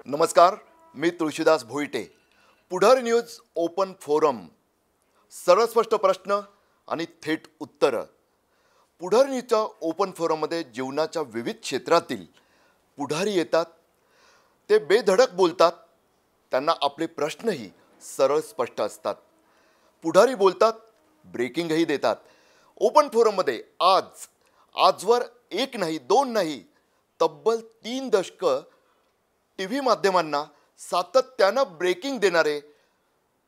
नमस्कार, मी तुळशीदास भोईटे. पुढारी news open forum. सरळ स्पष्ट प्रश्न आणि थेट उत्तरं. पुढारी न्यूजच्या ओपन फोरममध्ये जीवनाच्या विविध क्षेत्रातील पुढारी येतात. ते बेधडक बोलतात. त्यांना आपले प्रश्नही सरळ स्पष्ट असतात. पुढारी बोलतात, ब्रेकिंगही देतात. ओपन फोरममध्ये आजवर एक नाही, दोन नाही, तब्बल 3 दशकं टी व्ही माध्यमांना सातत्यानं ब्रेकिंग देणारे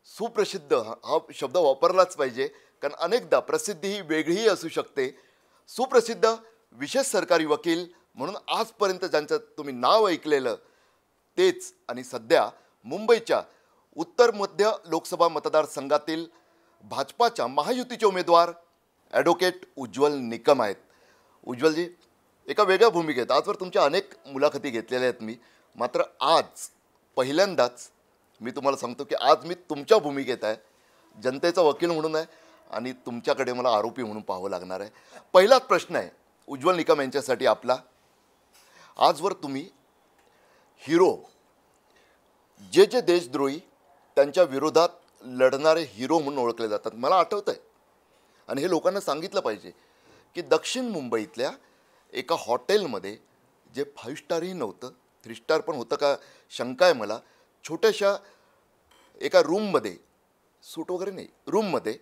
सुप्रसिद्ध, हा शब्द वापरलाच पाहिजे कारण अनेकदा प्रसिद्धी ही वेगळीही असू शकते, सुप्रसिद्ध विशेष सरकारी वकील म्हणून आजपर्यंत ज्यांचं तुम्ही नाव ऐकलेलं तेच आणि सध्या मुंबईच्या उत्तर मध्य लोकसभा मतदारसंघातील भाजपाच्या महायुतीचे उमेदवार ॲडव्होकेट उज्ज्वल निकम आहेत. उज्ज्वलजी एका वेगळ्या भूमिकेत आजवर तुमच्या अनेक मुलाखती घेतलेल्या आहेत मी, मात्र आज पहिल्यांदाच मी तुम्हाला सांगतो की आज मी तुमच्या भूमिकेत आहे, जनतेचा वकील म्हणून आहे आणि तुमच्याकडे मला आरोपी म्हणून पाहावं लागणार आहे. पहिलाच प्रश्न आहे उज्ज्वल निकम यांच्यासाठी आपला. आजवर तुम्ही हिरो, जे देशद्रोही त्यांच्या विरोधात लढणारे हिरो म्हणून ओळखले जातात. मला आठवतं आहे आणि हे लोकांना सांगितलं पाहिजे की दक्षिण मुंबईतल्या एका हॉटेलमध्ये, जे 5 स्टारही नव्हतं, 3 स्टार पण होतं का शंका आहे मला, छोट्याशा एका रूममध्ये, सूट वगैरे नाही, रूममध्ये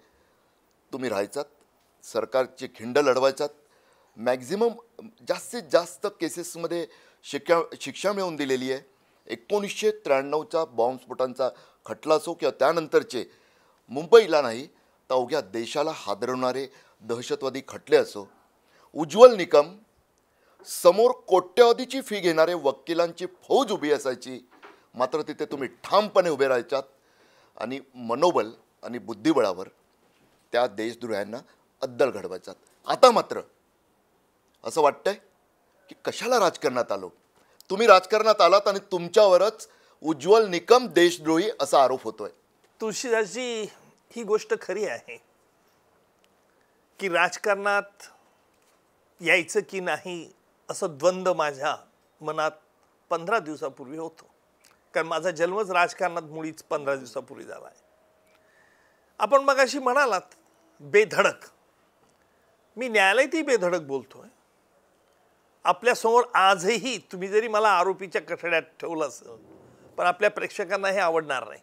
तुम्ही राहायचात, सरकारची खिंड लढवायचात, मॅक्झिमम जास्तीत जास्त केसेसमध्ये शिक्षा मिळवून दिलेली आहे. 1993चा बॉम्बस्फोटांचा खटला असो किंवा त्यानंतरचे मुंबईला नाही तर अवघ्या देशाला हादरवणारे दहशतवादी खटले असो, उज्ज्वल निकम समोर कोट्यवधीची फी घेणारे वकिलांची फौज उभी असायची, मात्र तिथे तुम्ही ठामपणे उभे राहायचात आणि मनोबल आणि बुद्धिबळावर त्या देशद्रोह्यांना अद्दल घडवायचात. आता मात्र असं वाटतंय की कशाला राजकारणात आलो. तुम्ही राजकारणात आलात आणि तुमच्यावरच उज्ज्वल निकम देशद्रोही असा आरोप होतोय. तुळशीदासजी, ही गोष्ट खरी आहे की राजकारणात यायचं की नाही असं द्वंद्व माझ्या मनात 15 दिवसापूर्वी होतो, कारण माझा जन्मच राजकारणात मुळीच 15 दिवसापूर्वी झाला आहे. आपण मगाशी म्हणालात बेधडक, मी न्यायालयातही बेधडक बोलतोय. आपल्यासमोर आजही तुम्ही जरी मला आरोपीच्या कठड्यात ठेवलं असेल, पण आपल्या प्रेक्षकांना हे आवडणार नाही.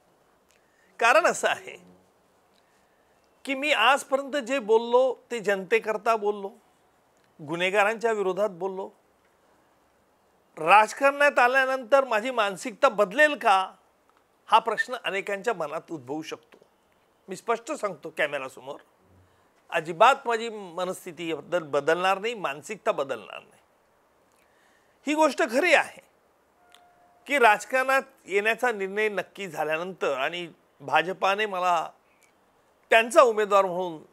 कारण असं आहे की मी आजपर्यंत जे बोललो ते जनतेकरता बोललो, गुन्हेगारांच्या विरोधात बोललो. राजकारणात आल्यानंतर माझी मानसिकता बदलेल का, हा प्रश्न अनेकांच्या मनात उद्भवू शकतो. मी स्पष्ट सांगतो कॅमेरासमोर, अजिबात माझी मनस्थिती बदलणार नाही, मानसिकता बदलणार नाही. ही गोष्ट खरी आहे की राजकारणात येण्याचा निर्णय नक्की झाल्यानंतर आणि भाजपाने मला त्यांचा उमेदवार म्हणून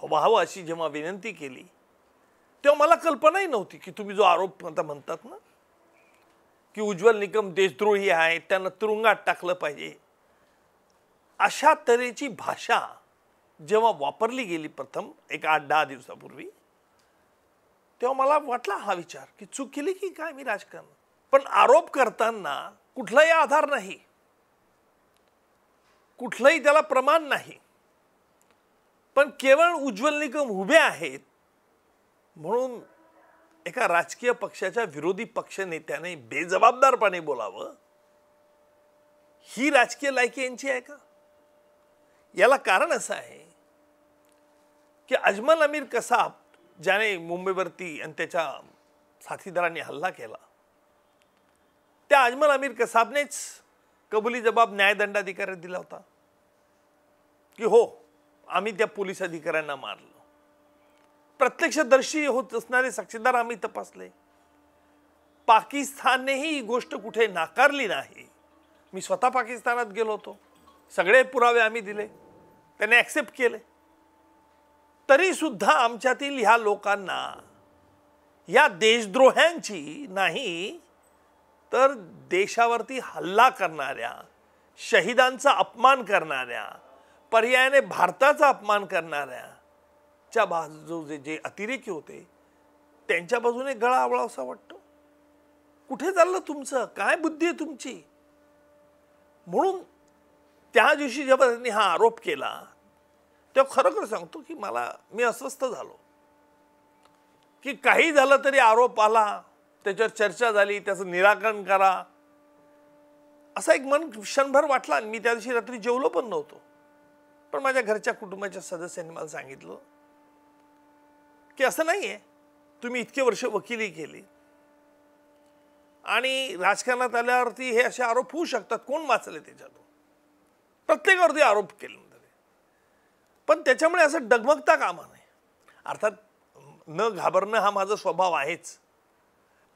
व्हावं अशी जेव्हा विनंती केली, तेव्हा मला कल्पनाही नव्हती की तुम्ही जो आरोप आता म्हणतात ना की उज्ज्वल निकम देशद्रोही आहे, त्यांना तुरुंगात टाकलं पाहिजे, अशा तऱ्हेची भाषा जेव्हा वापरली गेली प्रथम एक 8-10 दिवसापूर्वी, तेव्हा मला वाटला हा विचार की चूक केली की काय मी राजकारण. पण आरोप करताना कुठलाही आधार नाही, कुठलंही त्याला प्रमाण नाही, पण केवळ उज्ज्वल निकम उभे आहेत म्हणून एका राजकीय पक्षाच्या विरोधी पक्ष नेत्याने बेजबाबदारपणे बोलावं, ही राजकीय लायकी यांची आहे का? याला कारण असं आहे की अजमल अमीर कसाब, ज्याने मुंबईवरती आणि त्याच्या साथीदारांनी हल्ला केला, त्या अजमल अमीर कसाबनेच कबुली जबाब न्यायदंडाधिकाऱ्याला दिला होता की हो, आम्ही त्या पोलीस अधिकाऱ्यांना मारलं. प्रत्यक्षदर्शी होत असणारे साक्षीदार आम्ही तपासले. पाकिस्ताननेही ही गोष्ट कुठे नाकारली नाही. मी स्वतः पाकिस्तानात गेलो होतो, सगळे पुरावे आम्ही दिले, त्याने ॲक्सेप्ट केले. तरी सुद्धा आमच्यातील ह्या लोकांना, या देशद्रोह्यांची नाही तर देशावरती हल्ला करणाऱ्या, शहीदांचा अपमान करणाऱ्या, पर्यायाने भारताचा अपमान करणाऱ्या च्या बाजू जे अतिरेकी होते त्यांच्या बाजूने गळा आवळावासा वाटतो. कुठे चाललं तुमचं? काय बुद्धी आहे तुमची? म्हणून त्या दिवशी जेव्हा त्यांनी हा आरोप केला तेव्हा खरोखर सांगतो की मी अस्वस्थ झालो की काही झालं तरी आरोप आला, त्याच्यावर चर्चा झाली, त्याचं निराकरण करा, असा एक मन क्षणभर वाटला. मी त्या दिवशी रात्री जेवलो पण नव्हतो. पण माझ्या घरच्या कुटुंबाच्या सदस्यांनी मला सांगितलं की असं नाहीये, तुम्ही इतके वर्ष वकिली केली आणि राजकारणात आल्यावरती हे असे आरोप होऊ शकतात, कोण वाचले त्याच्यातून, प्रत्येकावरती आरोप केले, पण त्याच्यामुळे असं डगमगता कामा नये. अर्थात न घाबरणं हा माझा स्वभाव आहेच,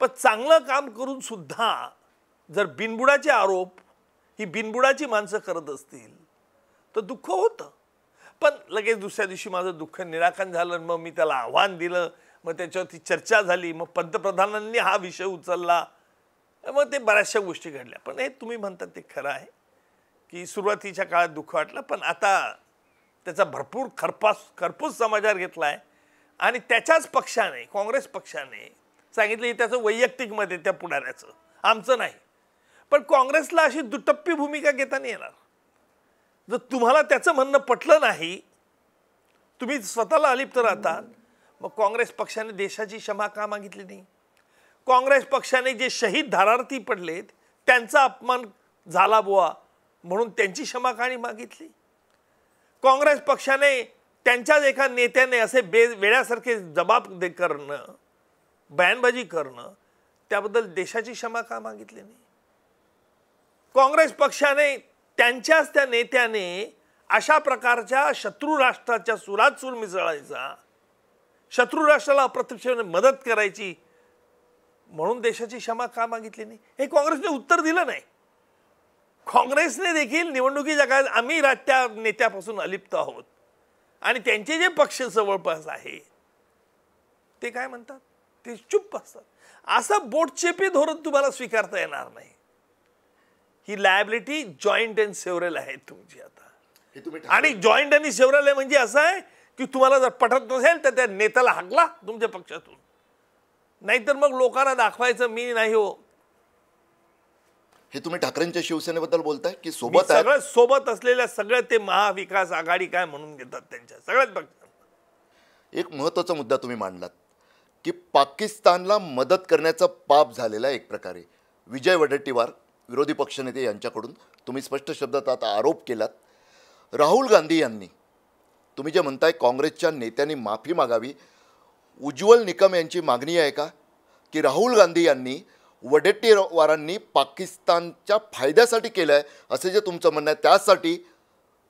पण चांगलं काम करून सुद्धा जर बिनबुडाचे आरोप ही बिनबुडाची माणसं करत असतील तर दुःख होतं. पण लगेच दुसऱ्या दिवशी माझं दुःख निराकरण झालं. मग मी त्याला आव्हान दिलं, मग त्याच्यावरती चर्चा झाली, मग पंतप्रधानांनी हा विषय उचलला, मग ते बऱ्याचशा गोष्टी घडल्या. पण हे तुम्ही म्हणतात ते खरं आहे की सुरुवातीच्या काळात दुःख वाटलं, पण आता त्याचा भरपूर खरपूस समाचार घेतला आहे आणि त्याच्याच पक्षाने, काँग्रेस पक्षाने सांगितलं की त्याचं वैयक्तिक मत आहे त्या पुढाऱ्याचं, आमचं नाही. पण काँग्रेसला अशी दुटप्पी भूमिका घेता नाही येणार. जर तुम्हाला त्याचं म्हणणं पटलं नाही, तुम्ही स्वतःला अलिप्त राहतात, मग काँग्रेस पक्षाने देशाची क्षमा का मागितली नाही? काँग्रेस पक्षाने जे शहीद धारार्थी पडलेत त्यांचा अपमान झाला बुवा म्हणून त्यांची क्षमा का नाही मागितली? काँग्रेस पक्षाने त्यांच्याच एका नेत्याने असे वेड्यासारखे जबाब करणं, बयानबाजी करणं, त्याबद्दल देशाची क्षमा का मागितली नाही? काँग्रेस पक्षाने त्यांच्याच त्या नेत्याने अशा प्रकारच्या शत्रू राष्ट्राच्या सुरात सूर मिसळायचा, शत्रू राष्ट्राला अप्रत्यक्षपणे मदत करायची म्हणून देशाची क्षमा का मागितली नाही? हे काँग्रेसने उत्तर दिलं नाही. काँग्रेसने देखील निवडणुकीच्या काळात आम्ही त्या नेत्यापासून अलिप्त आहोत आणि त्यांचे जे पक्ष जवळपास आहे ते काय म्हणतात, ते चुप्प असतात. असं बोटचेपी धोरण तुम्हाला स्वीकारता येणार नाही. ही लायबिलिटी जॉईंट अँड सेव्हरल आहे तुमची आता. आणि जॉईंट आणि सेव्हरल आहे म्हणजे असं आहे की तुम्हाला जर पटत नसेल तर त्या नेत्याला हाकला तुमच्या पक्षातून, नाहीतर मग लोकांना दाखवायचं मी नाही हो. हे तुम्ही ठाकरेंच्या शिवसेनेबद्दल बोलताय की सोबत सगळं सोबत असलेल्या सगळं ते महाविकास आघाडी काय म्हणून घेतात त्यांच्या सगळ्याच पक्षांना. एक महत्त्वाचा मुद्दा तुम्ही मांडलात की पाकिस्तानला मदत करण्याचा पाप झालेला एक प्रकारे. विजय वडेट्टीवार विरोधी पक्षनेते यांच्याकडून तुम्ही स्पष्ट शब्दात आता आरोप केलात. राहुल गांधी यांनी, तुम्ही जे म्हणताय काँग्रेसच्या नेत्यांनी माफी मागावी, उज्ज्वल निकम यांची मागणी आहे का की राहुल गांधी यांनी वडेट्टीवारांनी पाकिस्तानच्या फायद्यासाठी केलं आहे असे जे तुमचं म्हणणं आहे त्यासाठी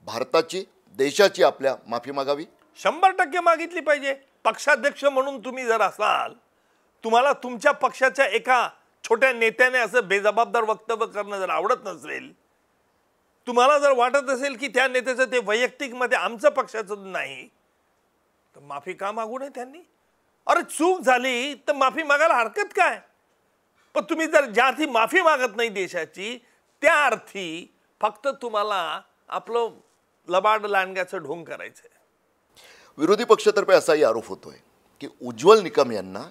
भारताची, देशाची आपल्या माफी मागावी? 100% मागितली पाहिजे. पक्षाध्यक्ष म्हणून तुम्ही जर असाल, तुम्हाला तुमच्या पक्षाच्या एका छोट्या नेत्याने असं बेजबाबदार वक्तव्य करणं जर आवडत नसेल, तुम्हाला जर वाटत असेल की त्या नेत्याचं ते वैयक्तिक मध्ये आमचं पक्षाचं नाही, तर माफी का मागू नये त्यांनी? अरे चूक झाली तर माफी मागायला हरकत काय? पण तुम्ही जर ज्या अर्थी माफी मागत नाही देशाची, त्या अर्थी फक्त तुम्हाला आपलं लबाड लांडग्याचं ढोंग करायचं आहे. विरोधी पक्षातर्फे असाही आरोप होतोय की उज्ज्वल निकम यांना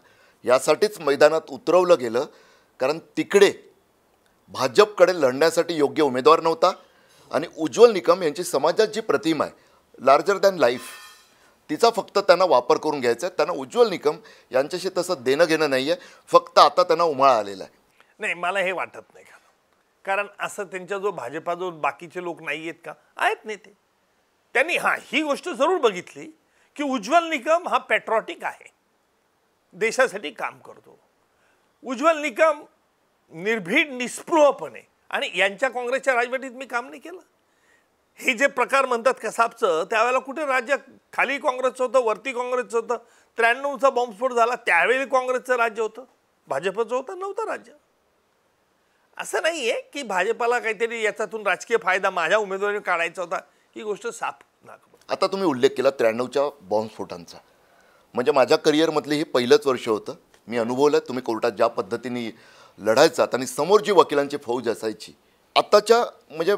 यासाठीच मैदानात उतरवलं गेलं कारण तिकडे भाजपकडे लढण्यासाठी योग्य उमेदवार नव्हता आणि उज्ज्वल निकम यांची समाजात जी प्रतिमा आहे लार्जर दॅन लाईफ, तिचा फक्त त्यांना वापर करून घ्यायचा आहे. त्यांना उज्ज्वल निकम यांच्याशी तसं देणं घेणं नाही आहे, फक्त आता त्यांना उमाळा आलेला आहे. नाही, मला हे वाटत नाही. कारण असं त्यांच्या जो भाजपा जो बाकीचे लोक नाही आहेत का, आहेत नेते, त्यांनी ही गोष्ट जरूर बघितली की उज्ज्वल निकम हा पॅट्रॉटिक आहे, देशासाठी काम करतो. उज्ज्वल निकम निर्भीड निस्पृहपणे, आणि यांच्या काँग्रेसच्या राजवटीत मी काम नाही केलं. हे जे प्रकार म्हणतात कसाबचं, त्यावेळेला कुठे राज्य खाली काँग्रेसचं होतं, वरती काँग्रेसचं होतं. 93चा बॉम्बस्फोट झाला त्यावेळी काँग्रेसचं राज्य होतं, भाजपचं होतं नव्हतं राज्य. असं नाही आहे की भाजपाला काहीतरी याच्यातून राजकीय फायदा माझ्या उमेदवारीने काढायचा होता, ही गोष्ट साफ नाक. आता तुम्ही उल्लेख केला 93च्या बॉम्बस्फोटांचा, म्हणजे माझ्या करिअरमधलं हे पहिलंच वर्ष होतं. मी अनुभवलं तुम्ही कोर्टात ज्या पद्धतीने लढायचात आणि समोर जी वकिलांची फौज असायची. आत्ताच्या म्हणजे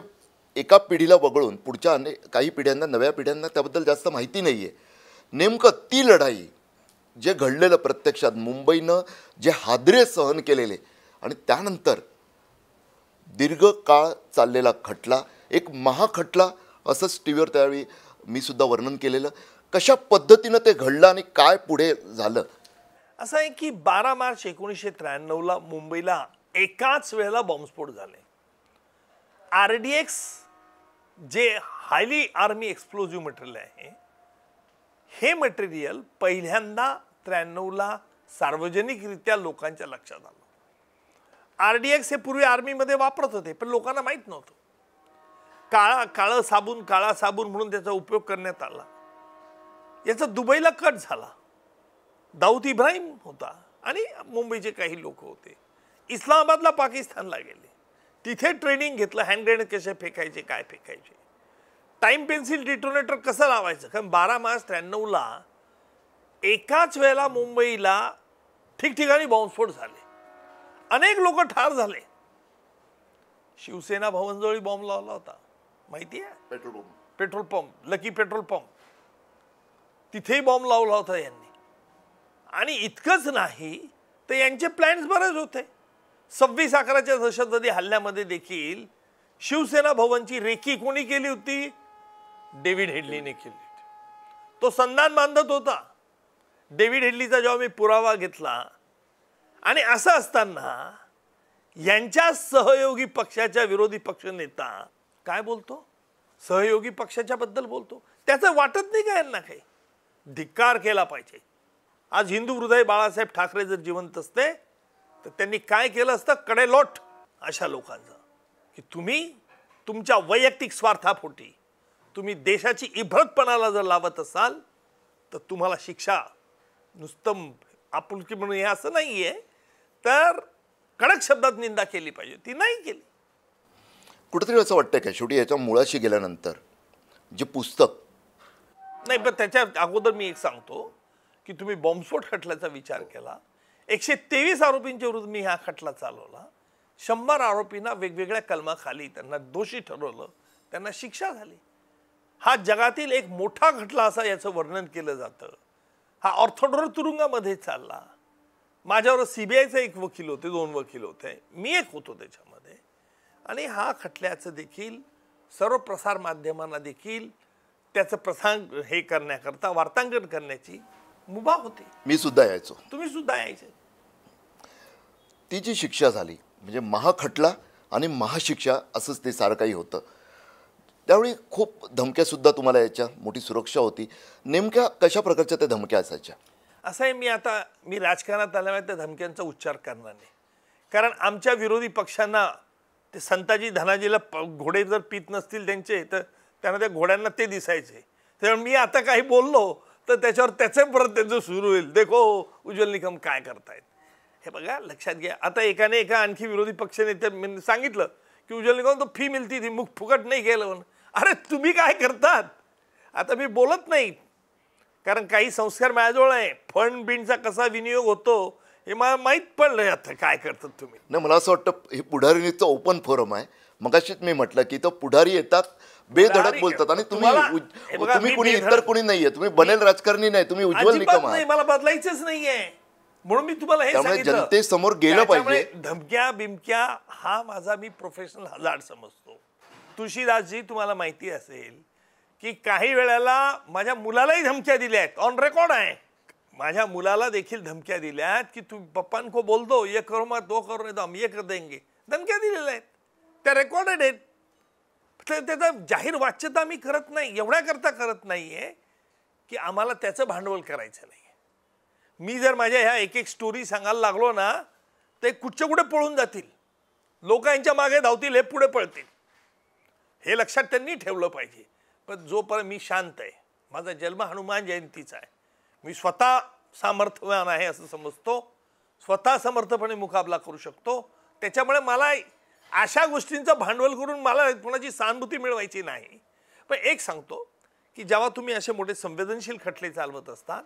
एका पिढीला वगळून पुढच्या काही पिढ्यांना, नव्या पिढ्यांना त्याबद्दल जास्त माहिती नाही आहे. नेमकं ती लढाई जे घडलेलं प्रत्यक्षात मुंबईनं जे हादरे सहन केलेले आणि त्यानंतर दीर्घकाळ चाललेला खटला, एक महाखटला असंच टी व्हीवर त्यावेळी मी सुद्धा वर्णन केलेलं. कशा पद्धतीनं ते घडलं आणि काय पुढे झालं? असं आहे की 12 मार्च 1993ला मुंबईला एकाच वेळेला बॉम्बस्फोट झाले. RDX जे हायली आर्मी एक्सप्लोजिव्ह मटेरियल आहे, हे मटेरियल पहिल्यांदा 93ला सार्वजनिकरित्या लोकांच्या लक्षात आलं. RDX हे पूर्वी आर्मीमध्ये वापरत होते, पण लोकांना माहीत नव्हतं. काळा साबून म्हणून त्याचा उपयोग करण्यात आला. याचा दुबईला कट झाला. दाऊद इब्राहिम होता आणि मुंबईचे काही लोक होते. इस्लामाबादला पाकिस्तानला गेले, तिथे ट्रेनिंग घेतलं, हँड ग्रेनेड कसे फेकायचे, काय फेकायचे, टाइम पेन्सिल डिटोनेटर कसं लावायचं. कारण 12 मार्च 93ला एकाच वेळेला मुंबईला ठिकठिकाणी बॉम्बस्फोट झाले, अनेक लोक ठार झाले. शिवसेना भवनजवळी बॉम्ब लावला होता, माहिती आहे, petrol pump, lucky petrol pump, तिथेही बॉम्ब लावला होता यांनी. आणि इतकंच नाही तर यांचे प्लॅन्स बरेच होते. 26/11च्या दहशतवादी हल्ल्यामध्ये देखील शिवसेना भवनची रेकी कोणी केली होती? डेव्हिड हेडलीने केली होती. तो संधान बांधत होता. डेव्हिड हेडलीचा जेव्हा मी पुरावा घेतला, आणि असं असताना यांच्या सहयोगी पक्षाच्या विरोधी पक्ष नेता काय बोलतो? सहयोगी पक्षाच्या बद्दल बोलतो. त्याचं वाटत नाही का यांना काही? धिक्कार केला पाहिजे. आज हिंदू हृदय बाळासाहेब ठाकरे जर जिवंत असते तर त्यांनी काय केलं असतं? कडेलोट अशा लोकांचं, की तुम्ही तुमच्या वैयक्तिक स्वार्थापोटी तुम्ही देशाची इब्रतपणाला जर लावत असाल तर तुम्हाला शिक्षा नुसतं आपुलकी म्हणून हे असं नाहीये, तर कडक शब्दात निंदा केली पाहिजे. ती नाही केली. कुठेतरी असं वाटतं का शेवटी याच्या मुळाशी गेल्यानंतर जे पुस्तक, नाही, पण त्याच्या अगोदर मी एक सांगतो की तुम्ही बॉम्बस्फोट खटल्याचा विचार केला, 123 आरोपींच्या विरुद्ध मी हा खटला चालवला. 100 आरोपींना वेगवेगळ्या कलमाखाली त्यांना दोषी ठरवलं, त्यांना शिक्षा झाली. हा जगातील एक मोठा खटला असा याचं वर्णन केलं जातं. हा ऑर्थोडॉक्स तुरुंगामध्ये चालला. माझ्यावर CBIचे एक वकील होते, 2 वकील होते, मी एक होतो त्याच्यामध्ये. आणि हा खटल्याचं देखील सर्व प्रसार माध्यमांना देखील त्याचं प्रसंग हे करण्याकरता वार्तांकन करण्याची मुभा होती. मी सुद्धा यायचो, तुम्ही सुद्धा यायचे. ती जी शिक्षा झाली म्हणजे महाखटला आणि महाशिक्षा असंच ते सारं काही होतं. त्यावेळी खूप धमक्या सुद्धा तुम्हाला याच्या, मोठी सुरक्षा होती. नेमक्या कशा प्रकारच्या त्या धमक्या असायच्या? असं आहे, मी राजकारणात आल्यामुळे त्या धमक्यांचा उच्चार करणार नाही. कारण आमच्या विरोधी पक्षांना ते संताजी धनाजीला घोडे जर पित नसतील त्यांचे, तर त्यांना त्या घोड्यांना ते दिसायचे. त्यामुळे मी आता काही बोललो तर त्याच्यावर त्याचे परत त्यांचं सुरू होईल, देखो उज्ज्वल निकम काय करतायत. हे बघा, लक्षात घ्या. आता एका आणखी विरोधी पक्ष नेत्याने सांगितलं की उज्ज्वल निकम तो फी मिळती ती मुख फुकट नाही केलं म्हणून. अरे तुम्ही काय करतात? आता मी बोलत नाही, कारण काही संस्कार माझ्याजवळ आहे. फंड बिंडचा कसा विनियोग होतो हे मला माहीत पडलंय. आता काय करतात तुम्ही? नाही, मला असं वाटतं हे पुढारीचं ओपन फोरम आहे. मगाशीच मी म्हटलं की तो पुढारी येतात, बेधडक बोलतात, आणि तुम्ही कुणी इतर कुणी नाहीये, तुम्ही बनेल राजकारणी नाही, तुम्ही उज्ज्वल निकम आहात. मला बदलायचंच नाहीये म्हणून मी तुम्हाला हे सांगितलं. जनतेसमोर गेलं पाहिजे. धमक्या बिमक्या हा माझा मी प्रोफेशनल हजार्ड समजतो. तुळशीदासजी, तुम्हाला माहिती असेल की काही वेळेला माझ्या मुलालाही धमक्या दिल्या आहेत, ऑन रेकॉर्ड आहे. माझ्या मुलाला देखील धमक्या दिल्यात की तू पप्पान को बोल दो, ये करो मत, वो करो नहीं तो हम ये कर देंगे. धमक्या दिलेल्या आहेत, त्या रेकॉर्डेड आहेत. त्याचा जाहीर वाच्यता मी करत नाही, एवढ्याकरता करत नाहीये की आम्हाला त्याचं भांडवल करायचं नाही. मी जर माझ्या ह्या एक स्टोरी सांगायला लागलो ना ते कुठच्या कुठे पळून जातील, लोक यांच्या मागे धावतील, हे पुढे पळतील. हे लक्षात त्यांनी ठेवलं पाहिजे. पण जोपर्यंत मी शांत आहे, माझा जन्म हनुमान जयंतीचा आहे, मी स्वतः सामर्थ्यवान आहे असं समजतो, स्वतः समर्थपणे मुकाबला करू शकतो. त्याच्यामुळे मला अशा गोष्टींचं भांडवल करून मला कोणाची सहानुभूती मिळवायची नाही. पण एक सांगतो की जेव्हा तुम्ही असे मोठे संवेदनशील खटले चालवत असतात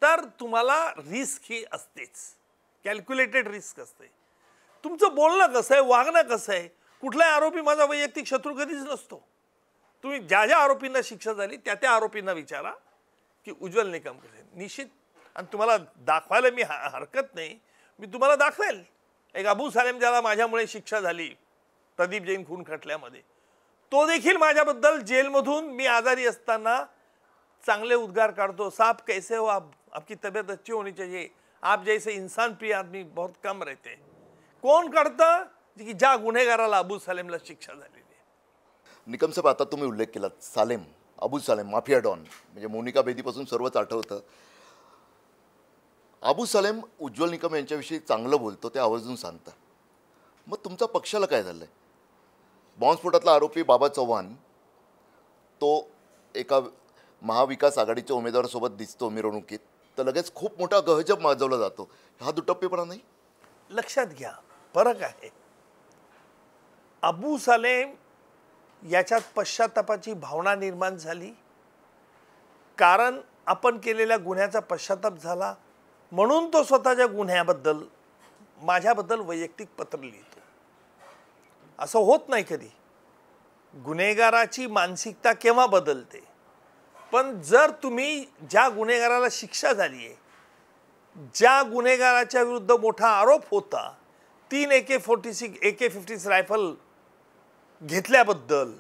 तर तुम्हाला रिस्क ही असतेच, कॅल्क्युलेटेड रिस्क असते. तुमचं बोलणं कसं आहे, वागणं कसं आहे, कुठलाही आरोपी माझा वैयक्तिक शत्रू कधीच नसतो. तुम्ही ज्या आरोपींना शिक्षा झाली त्या आरोपींना विचारा की उज्ज्वल निकम कसे, निश्चित. आणि तुम्हाला दाखवायला मी हरकत नाही, मी तुम्हाला दाखवेल एक अबू सालेम ज्याला माझ्यामुळे शिक्षा झाली प्रदीप जैन खून खटल्यामध्ये, तो देखील माझ्याबद्दल जेलमधून मी आजारी असताना चांगले उद्गार काढतो, साहब कैसे हो आप, आपकी तबीयत अच्छी होनी चाहिए, आप जैसे इंसान प्रिय आदमी बहुत कम रहते. कोण काढतं की ज्या गुन्हेगाराला अबू सालेमला शिक्षा झालेली आहे. निकम साहेब, आता तुम्ही उल्लेख केला सालेम, अबू सालेम, माफिया डॉन, म्हणजे मोनिका बेदीपासून सर्वच आठवतं. अबू सालेम उज्ज्वल निकम यांच्याविषयी चांगलं बोलतो, ते आवर्जून सांगता. मग तुमचा पक्षाला काय झालंय? बॉम्बस्फोटातला आरोपी बाबा चव्हाण तो एका महाविकास आघाडीच्या उमेदवारासोबत दिसतो मिरवणुकीत, तर लगेच खूप मोठा गहजब माजवला जातो. हा दुटप्पीपणा नाही? लक्षात घ्या, फरक आहे. अबू सालेम याच्यात पश्चात्तापाची भावना निर्माण झाली, कारण आपण केलेल्या गुन्ह्याचा पश्चात्ताप झाला, म्हणून तो स्वतःच्या गुन्ह्याबद्दल माझ्याबद्दल वैयक्तिक पत्र लिहितो. असं होत नाही कधी. गुन्हेगाराची मानसिकता केव्हा बदलते, पण जर तुम्ही ज्या गुन्हेगाराला शिक्षा झाली आहे, ज्या गुन्हेगाराच्या विरुद्ध मोठा आरोप होता, 3 AK-46 रायफल घेतल्याबद्दल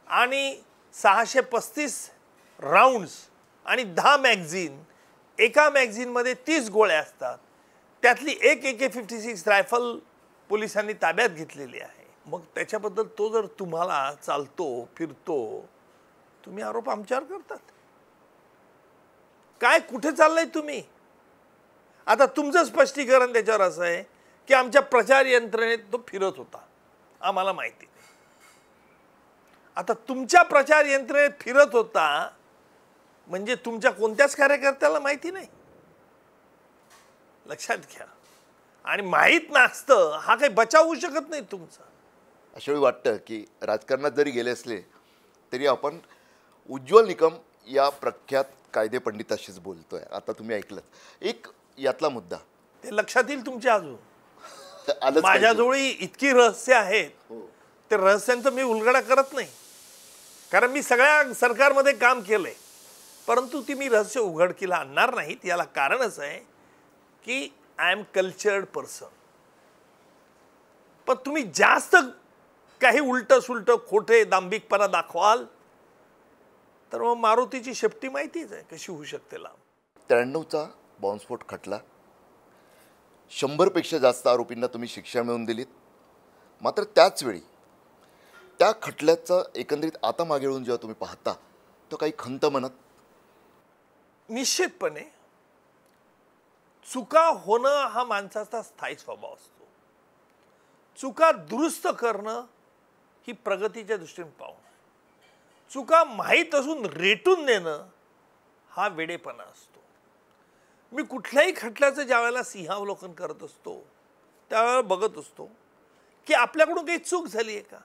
आणि 635 राऊंड्स आणि 10 मॅगझिन, एका मॅगझिनमध्ये 30 गोळ्या असतात, त्यातली एक AK-56 रायफल पोलिसांनी ताब्यात घेतलेली आहे. मग त्याच्याबद्दल तो जर तुम्हाला चालतो फिरतो, तुम्ही आरोप आमच्यावर करतात. काय कुठे चाललंय तुम्ही? आता तुमचं स्पष्टीकरण त्याच्यावर असं आहे की आमच्या प्रचार यंत्रणेत तो फिरत होता, आम्हाला माहिती नाही. आता तुमच्या प्रचार यंत्रणेत फिरत होता म्हणजे तुमच्या कोणत्याच कार्यकर्त्याला माहिती नाही? लक्षात घ्या. आणि माहीत नसतं हा काही बचाव होऊ शकत नाही तुमचा. अशावेळी वाटतं की राजकारणात जरी गेले असले तरी आपण उज्ज्वल निकम या प्रख्यात कायदे पंडिताशीच बोलतोय. आता तुम्ही ऐकलं एक यातला मुद्दा, ते लक्षात येईल तुमच्या अजून. आलंच माझ्याजवळ इतकी रहस्य आहेत, ते रहस्यांचा मी उलगडा करत नाही, कारण मी सगळ्या सरकारमध्ये काम केलंय, परंतु ती मी रहस्य उघडकीला आणणार नाहीत. याला कारण असं आहे की आय एम कल्चर्ड पर्सन. पण तुम्ही जास्त काही उलट सुलट खोटे दांभिकपणा दाखवाल तर मग मारुतीची शेपटी माहितीच आहे कशी होऊ शकते लांब. 93चा बॉम्बस्फोट खटला, 100पेक्षा जास्त आरोपींना तुम्ही शिक्षा मिळवून दिलीत. मात्र त्याच वेळी त्या खटल्याचं एकंदरीत आता मागे वळून जेव्हा तुम्ही पाहता तर काही खंत मनात? निश्चितपणे चुका होणं हा माणसाचा स्थायी स्वभाव असतो. चुका दुरुस्त करणं ही प्रगतीच्या दृष्टीने पाहणं. चुका माहीत असून रेटून देणं हा वेडेपणा असतो. मी कुठल्याही खटल्याचं ज्या वेळेला सिंहावलोकन करत असतो त्यावेळेला बघत असतो की आपल्याकडून काही चूक झाली आहे का,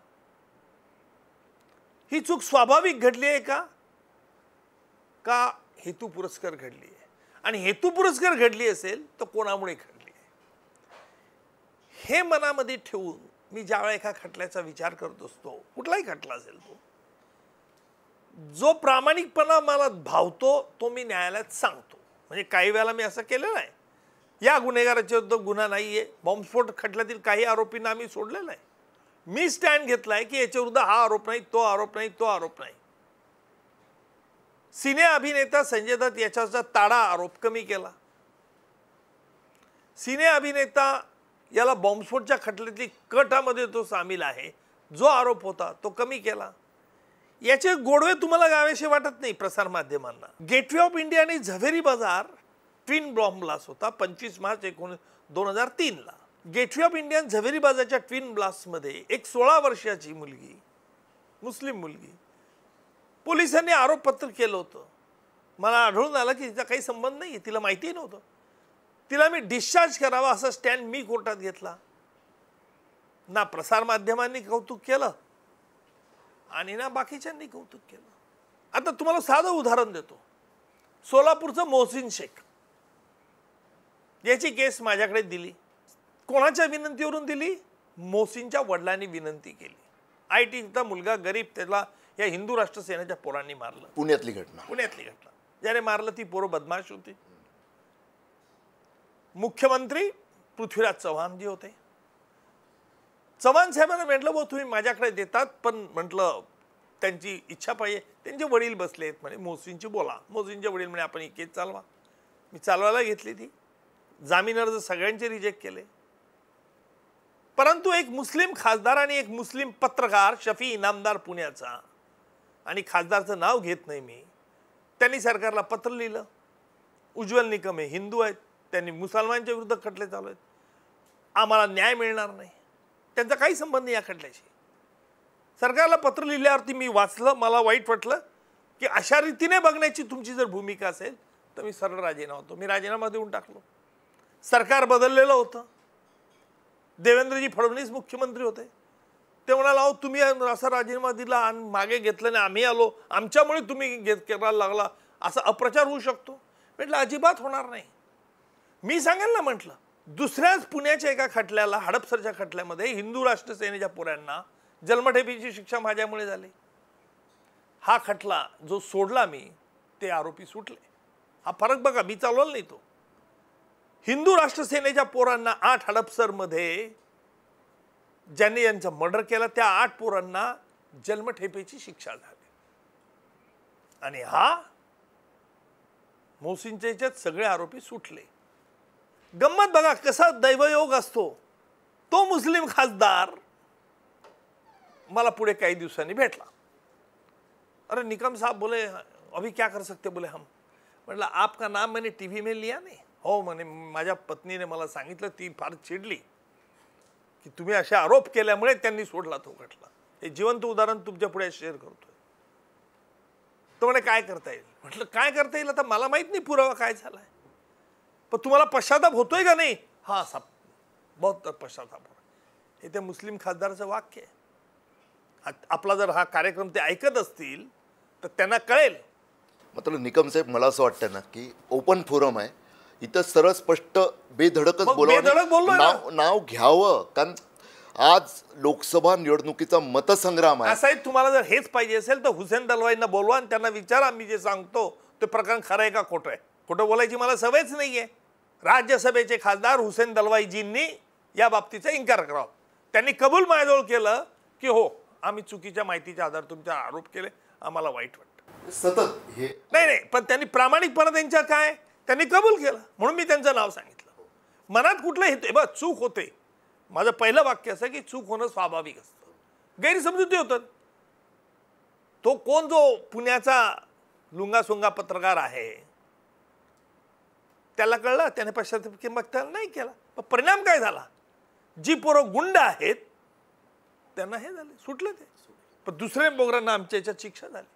ही चूक स्वाभाविक घडली आहे का हेतुपुरस्सर घडली आहे, आणि हेतुपुरस्सर घडली असेल तर कोणामुळे घडली आहे. हे मनामध्ये ठेवून मी ज्यावेळेला एका खटल्याचा विचार करत असतो, कुठलाही खटला असेल तो, जो प्रामाणिकपणा मला भावतो तो मी न्यायालयात सांगतो. म्हणजे काही वेळेला मी असं केलेलं आहे, या गुन्हेगाराच्या विरुद्ध गुन्हा नाहीये, बॉम्बस्फोट खटल्यातील काही आरोपींना आम्ही सोडलेलं आहे, मी स्टँड घेतलाय की याच्या विरुद्ध हा आरोप नाही, तो आरोप नाही, तो आरोप नाही. सिने अभिनेता संजय दत्त याच्यावरचा ताडा आरोप कमी केला. सिने अभिनेता याला बॉम्बस्फोटच्या खटल्यातली कटामध्ये तो सामील आहे, जो आरोप होता तो कमी केला. याचे गोडवे तुम्हाला गावेसे वाटत नाही प्रसार माध्यमांना. गेटवे ऑफ इंडिया आणि झवेरी बाजार ट्विन बॉम्ब ब्लास्ट होता 25 मार्च 2003 ला. गेटवे ऑफ इंडिया आणि झवेरी बाजारच्या ट्विन ब्लास्टमध्ये एक 16 वर्षाची मुलगी, मुस्लिम मुलगी, पोलिसांनी आरोपपत्र केलं होतं. मला आढळून आलं की तिचा काही संबंध नाही, तिला माहिती नव्हतं. तिला मी डिस्चार्ज करावा असा स्टँड मी कोर्टात घेतला. ना प्रसार माध्यमांनी कौतुक केलं आणि ना बाकीच्यांनी कौतुक केलं. आता तुम्हाला साधं उदाहरण देतो. सोलापूरचं मोहसिन शेख याची केस माझ्याकडे दिली. कोणाच्या विनंतीवरून दिली? मोहसिनच्या वडिलांनी विनंती केली. IT चा मुलगा गरीब, त्याला या हिंदू राष्ट्र सेनेच्या पोरांनी मारलं. पुण्यातली घटना. ज्याने मारलं ती पोरं बदमाश होती. मुख्यमंत्री पृथ्वीराज चव्हाण जी होते, चव्हाण साहेबांना म्हटलं भाऊ तुम्ही माझ्याकडे देतात, पण म्हटलं त्यांची इच्छा पाहिजे. त्यांचे वडील बसलेत म्हणे मोसींची बोला. मोसींचे वडील म्हणे आपण ही केस चालवा. मी चालवायला घेतली ती. जामीन अर्ज सगळ्यांचे रिजेक्ट केले. परंतु एक मुस्लिम खासदार आणि एक मुस्लिम पत्रकार शफी इनामदार पुण्याचा, आणि खासदारचं नाव घेत नाही मी, त्यांनी सरकारला पत्र लिहिलं. उज्ज्वल निकम हे हिंदू आहेत, त्यांनी मुसलमानांच्या विरुद्ध खटले चालू आहेत, आम्हाला न्याय मिळणार नाही. त्यांचा काही संबंध नाही या खटल्याशी. सरकारला पत्र लिहिल्यावरती मी वाचलं, मला वाईट वाटलं की अशा रीतीने बघण्याची तुमची जर भूमिका असेल तर मी सरळ राजीनामा होतो. मी राजीनामा देऊन टाकलो. सरकार बदललेलं होतं. देवेंद्रजी फडणवीस मुख्यमंत्री होते. ते म्हणाला अहो तुम्ही असा राजीनामा दिला आणि मागे घेतलं नाही, आम्ही आलो, आमच्यामुळे तुम्ही करायला लागला, असा अप्रचार होऊ शकतो. म्हटलं अजिबात होणार नाही. मी सांगेल ना, म्हटलं दुसऱ्याच पुण्याच्या एका खटल्याला, हडपसरच्या खटल्यामध्ये हिंदू राष्ट्र सेनेच्या पोरांना जन्मठेपेची शिक्षा माझ्यामुळे झाली. हा खटला जो सोडला मी, ते आरोपी सुटले. हा फरक बघा, मी चालवला नाही तो. हिंदू राष्ट्र सेनेच्या पोरांना 8 हडपसरमध्ये ज्यांनी यांचं मर्डर केलं त्या 8 पोरांना जन्मठेपेची शिक्षा झाली. आणि हा मोसींच्या याच्यात सगळे आरोपी सुटले. गंमत बघा कसा दैवयोग असतो. तो मुस्लिम खासदार मला पुढे काही दिवसांनी भेटला. अरे निकम साहब बोले अभी क्या कर सकते, बोले हम. म्हटलं आपका नाम मैंने टीव्ही में लिया नहीं. हो म्हणे माझ्या पत्नीने मला सांगितलं, ती फार चिडली की तुम्ही असे आरोप केल्यामुळे त्यांनी सोडला तो खटला. हे जिवंत उदाहरण तुमच्या पुढे शेअर करतोय. तो म्हणे काय करता येईल. म्हटलं काय करता येईल, आता मला माहित नाही पुरावा काय झालाय, पण तुम्हाला पश्चाताप होतोय का नाही. हा सब बहुत पश्चाताप हो. हे त्या मुस्लिम खासदाराचं वाक्य आहे. आपला जर हा कार्यक्रम ते ऐकत असतील तर त्यांना कळेल. मात्र निकम साहेब, मला असं वाटतं ना की ओपन फोरम आहे, इथं सरळ स्पष्ट बेधडकच बेधडक बोललो नाव घ्यावं. कारण आज लोकसभा निवडणुकीचा मतसंग्राम आहे. असं तुम्हाला जर हेच पाहिजे असेल तर हुसेन दलवाईंना बोलवा आणि त्यांना विचारा मी जे सांगतो ते प्रकरण खरं आहे का खोटं आहे. खोटं बोलायची मला सवयच नाहीये. राज्यसभेचे खासदार हुसेन दलवाईजींनी या बाबतीचा इन्कार करावा. त्यांनी कबूल माझ्याजवळ केलं की हो आम्ही चुकीच्या माहितीच्या आधारे तुमचे आरोप केले, आम्हाला वाईट वाटतं. सतत हे नाही, पण त्यांनी प्रामाणिकपणे त्यांच्या काय त्यांनी कबूल केलं म्हणून मी त्यांचं नाव सांगितलं. मनात कुठलं हे बघ चूक होते. माझं पहिलं वाक्य असं की चूक होणं स्वाभाविक असतं. गैरसमजुती होतात. तो कोण जो पुण्याचा लुंगासुंगा पत्रकार आहे त्याला कळलं, त्याने पश्चाताप नाही केला. पण परिणाम काय झाला, जी पोरं गुंड आहेत त्यांना हे झाले, सुटले ते. पण दुसऱ्या बोगरांना आमच्या याच्यात शिक्षा झाली.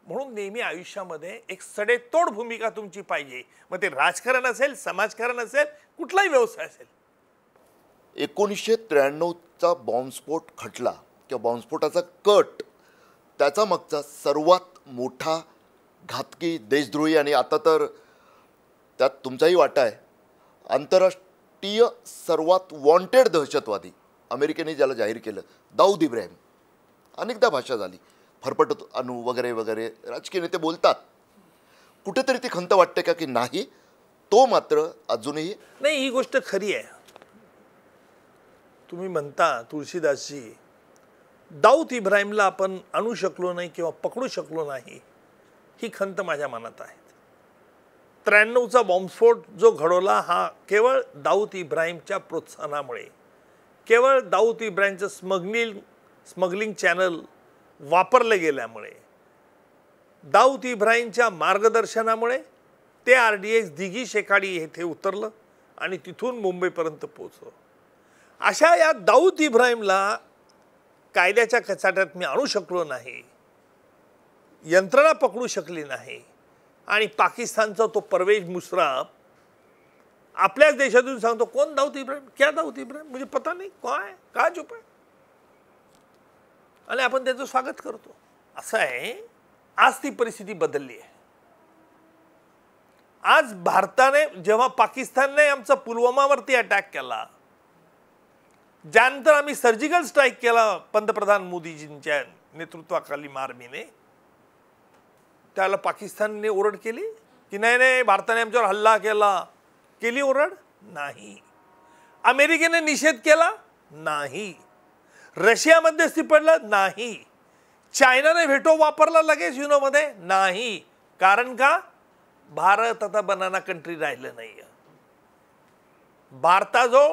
म्हणून नेहमी आयुष्यामध्ये एक सडेतोड भूमिका तुमची पाहिजे. मग ते राजकारण असेल, समाजकारण असेल, कुठलाही व्यवसाय असेल. 1993चा बॉम्बस्फोट खटला किंवा बॉम्बस्फोटाचा कट, त्याचा मागचा सर्वात मोठा घातकी देशद्रोही, आणि आता तर त्यात तुमचाही वाटा आहे, आंतरराष्ट्रीय सर्वात वॉन्टेड दहशतवादी अमेरिकेने ज्याला जाहीर केलं, दाऊद इब्राहिम. अनेकदा भाषा झाली, फरफट अणू वगैरे वगैरे राजकीय नेते बोलतात. कुठेतरी ती खंत वाटते का की नाही, तो मात्र अजूनही नाही. ही गोष्ट खरी आहे. तुम्ही म्हणता तुळशीदासजी, दाऊद इब्राहिमला आपण आणू शकलो नाही किंवा पकडू शकलो नाही, ही खंत माझ्या मनात आहे. 93चा बॉम्बस्फोट जो घडवला हा केवळ दाऊद इब्राहिमच्या प्रोत्साहनामुळे, केवळ दाऊद इब्राहिमचं स्मगलिंग चॅनल वापरले गेल्यामुळे, दाऊद इब्राहिमच्या मार्गदर्शनामुळे ते RDX दिघी शेकाडी येथे उतरलं आणि तिथून मुंबईपर्यंत पोहोचलं. अशा या दाऊद इब्राहिमला कायद्याच्या कचाट्यात मी आणू शकलो नाही, यंत्रणा पकडू शकली नाही, आणि पाकिस्तानचा तो परवेज मुशर्रफ आपल्याच देशातून सांगतो कोण दाऊद इब्राहिम, क्या दाऊद इब्राहिम, मुझे पता नहीं काय का चुप आहे, आणि आपण त्याचं स्वागत करतो. असं आहे. आज ती परिस्थिती बदलली आहे. आज भारताने, जेव्हा पाकिस्तानने आमचा पुलवामावरती अटॅक केला, ज्यानंतर आम्ही सर्जिकल स्ट्राईक केला पंतप्रधान मोदीजींच्या नेतृत्वाखाली आर्मीने, त्याला पाकिस्तानने ओरड केली की नाही नाही भारताने आमच्यावर हल्ला केला, केली ओरड? नाही. अमेरिकेने निषेध केला, नाही. रशिया मध्यस्थी पडलं नाही. चायनाने व्हेटो वापरला लगेच युनोमध्ये नाही. कारण का? भारत आता बनाना कंट्री राहिलं नाही. भारताजो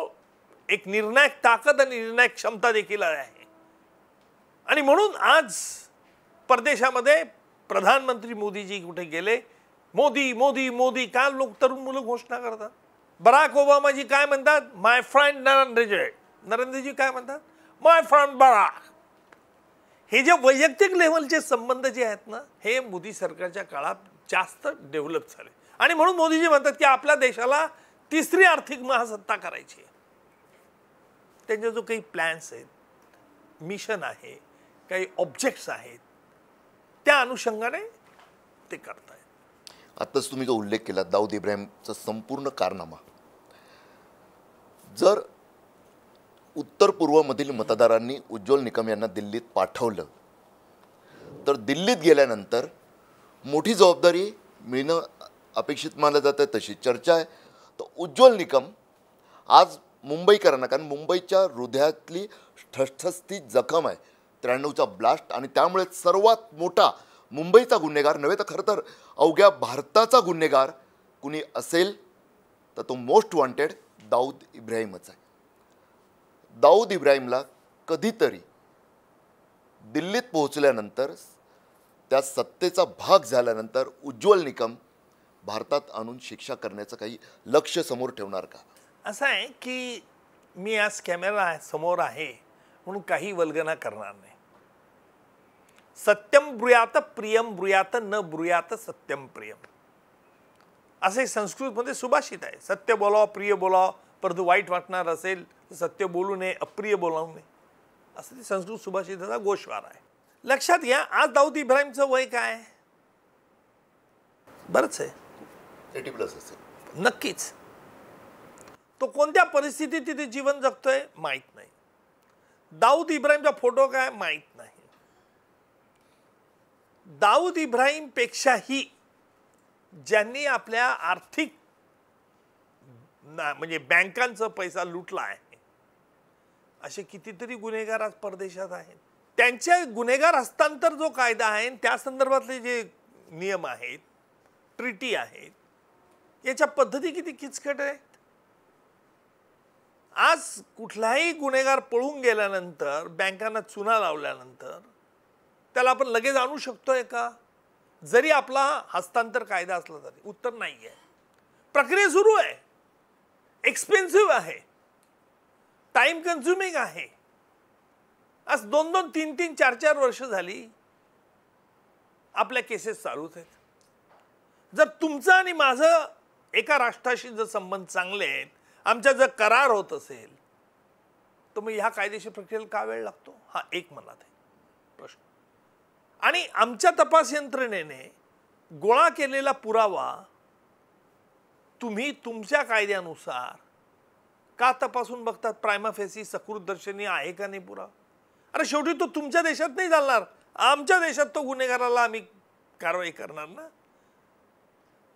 एक निर्णायक ताकद आणि निर्णायक क्षमता देखील आहे. आणि म्हणून आज परदेशामध्ये प्रधानमंत्री मोदीजी कुठे गेले, मोदी मोदी मोदी, काय लोक तरुण मुलं घोषणा करतात. बराक ओबामाजी काय म्हणतात, माय फ्रेंड नरेंद्रजी. नरेंद्रजी काय म्हणतात, माय फ्रेंड बराक. हे जे वैयक्तिक लेव्हलचे संबंध जे आहेत ना, हे मोदी सरकारच्या काळात जास्त डेव्हलप झाले. आणि म्हणून मोदीजी म्हणतात की आपल्या देशाला तिसरी आर्थिक महासत्ता करायची आहे. त्यांचे जो काही प्लॅन्स आहेत, मिशन आहे, काही ऑब्जेक्ट्स आहेत, त्या अनुषंगाने ते करतायत. आत्ताच तुम्ही जो उल्लेख केला दाऊद इब्राहिमचा संपूर्ण कारनामा, जर उत्तर पूर्वमधील मतदारांनी उज्ज्वल निकम यांना दिल्लीत पाठवलं तर दिल्लीत गेल्यानंतर मोठी जबाबदारी मिळणं अपेक्षित मानलं जातं, तशी चर्चा आहे. तर उज्ज्वल निकम आज मुंबईकरांना, कारण मुंबईच्या हृदयातली ठसठसती जखम आहे 93चा ब्लास्ट, आणि त्यामुळे सर्वात मोठा मुंबईचा गुन्हेगार नव्हे तर खरं तर अवघ्या भारताचा गुन्हेगार कुणी असेल तर तो मोस्ट वॉन्टेड दाऊद इब्राहिमच आहे. दाऊद इब्राहिमला कधीतरी दिल्लीत पोहोचल्यानंतर, त्या सत्तेचा भाग झाल्यानंतर उज्ज्वल निकम भारतात आणून शिक्षा करण्याचं काही लक्ष्य समोर ठेवणार का? असं आहे की मी आज कॅमेरा समोर आहे म्हणून काही वल्गना करणार नाही. सत्यम ब्रूयात प्रियम ब्रूयात न ब्रूयात सत्यम प्रियम, असे संस्कृतमध्ये सुभाषित आहे. सत्य बोलावं, प्रिय बोलावं, परंतु वाईट वाटणार असेल तर सत्य बोलू नये, अप्रिय बोलावू नये, असं ते संस्कृत सुभाषिताचा गोषवार आहे. लक्षात घ्या, आज दाऊद इब्राहिमचं वय काय? बरंच आहे, 80+ असेल. नक्कीच. तो कोणत्या परिस्थितीत तिथे जीवन जगतोय माहीत नाही. दाऊद इब्राहिमचा फोटो काय माहीत नाही. दाऊद इब्राहिम पेक्षाही ज्यांनी आपल्या आर्थिक म्हणजे बँकांचा पैसा लुटला आहे असे कितीतरी गुन्हेगार आज परदेशात आहेत. त्यांच्या गुन्हेगार हस्तांतर जो कायदा आहे त्या संदर्भातले जे नियम आहेत, ट्रिटी आहेत, याच्या पद्धती किती किचकट आहेत. आज कुठलाही गुन्हेगार पळून गेल्यानंतर, बँकांना चुना लावल्यानंतर त्याला आपण लगेच आणू शकतोय का? जरी आपला हस्तांतर कायदा असला तरी उत्तर नाही आहे. प्रक्रिया सुरू आहे, एक्सपेन्सिव्ह आहे, टाइम कन्झ्युमिंग आहे. आज 2-2, 3-3, 4-4 वर्ष झाली आपल्या केसेस चालूच आहेत. जर तुमचं आणि माझं एका राष्ट्राशी जर संबंध चांगले आहेत, आमच्या जर करार होत असेल तर मग ह्या कायदेशीर प्रक्रियेला का वेळ लागतो? हा एक मनात आहे प्रश्न. आणि आमच्या तपास यंत्रणेने गोळा केलेला पुरावा तुम्ही तुमच्या कायद्यानुसार का तपासून बघतात? प्रायमा फेसी सकृतदर्शनी आहे का नाही पुरावा? अरे शेवटी तो तुमच्या देशात नाही चालणार, आमच्या देशात तो गुन्हेगाराला आम्ही कारवाई करणार ना.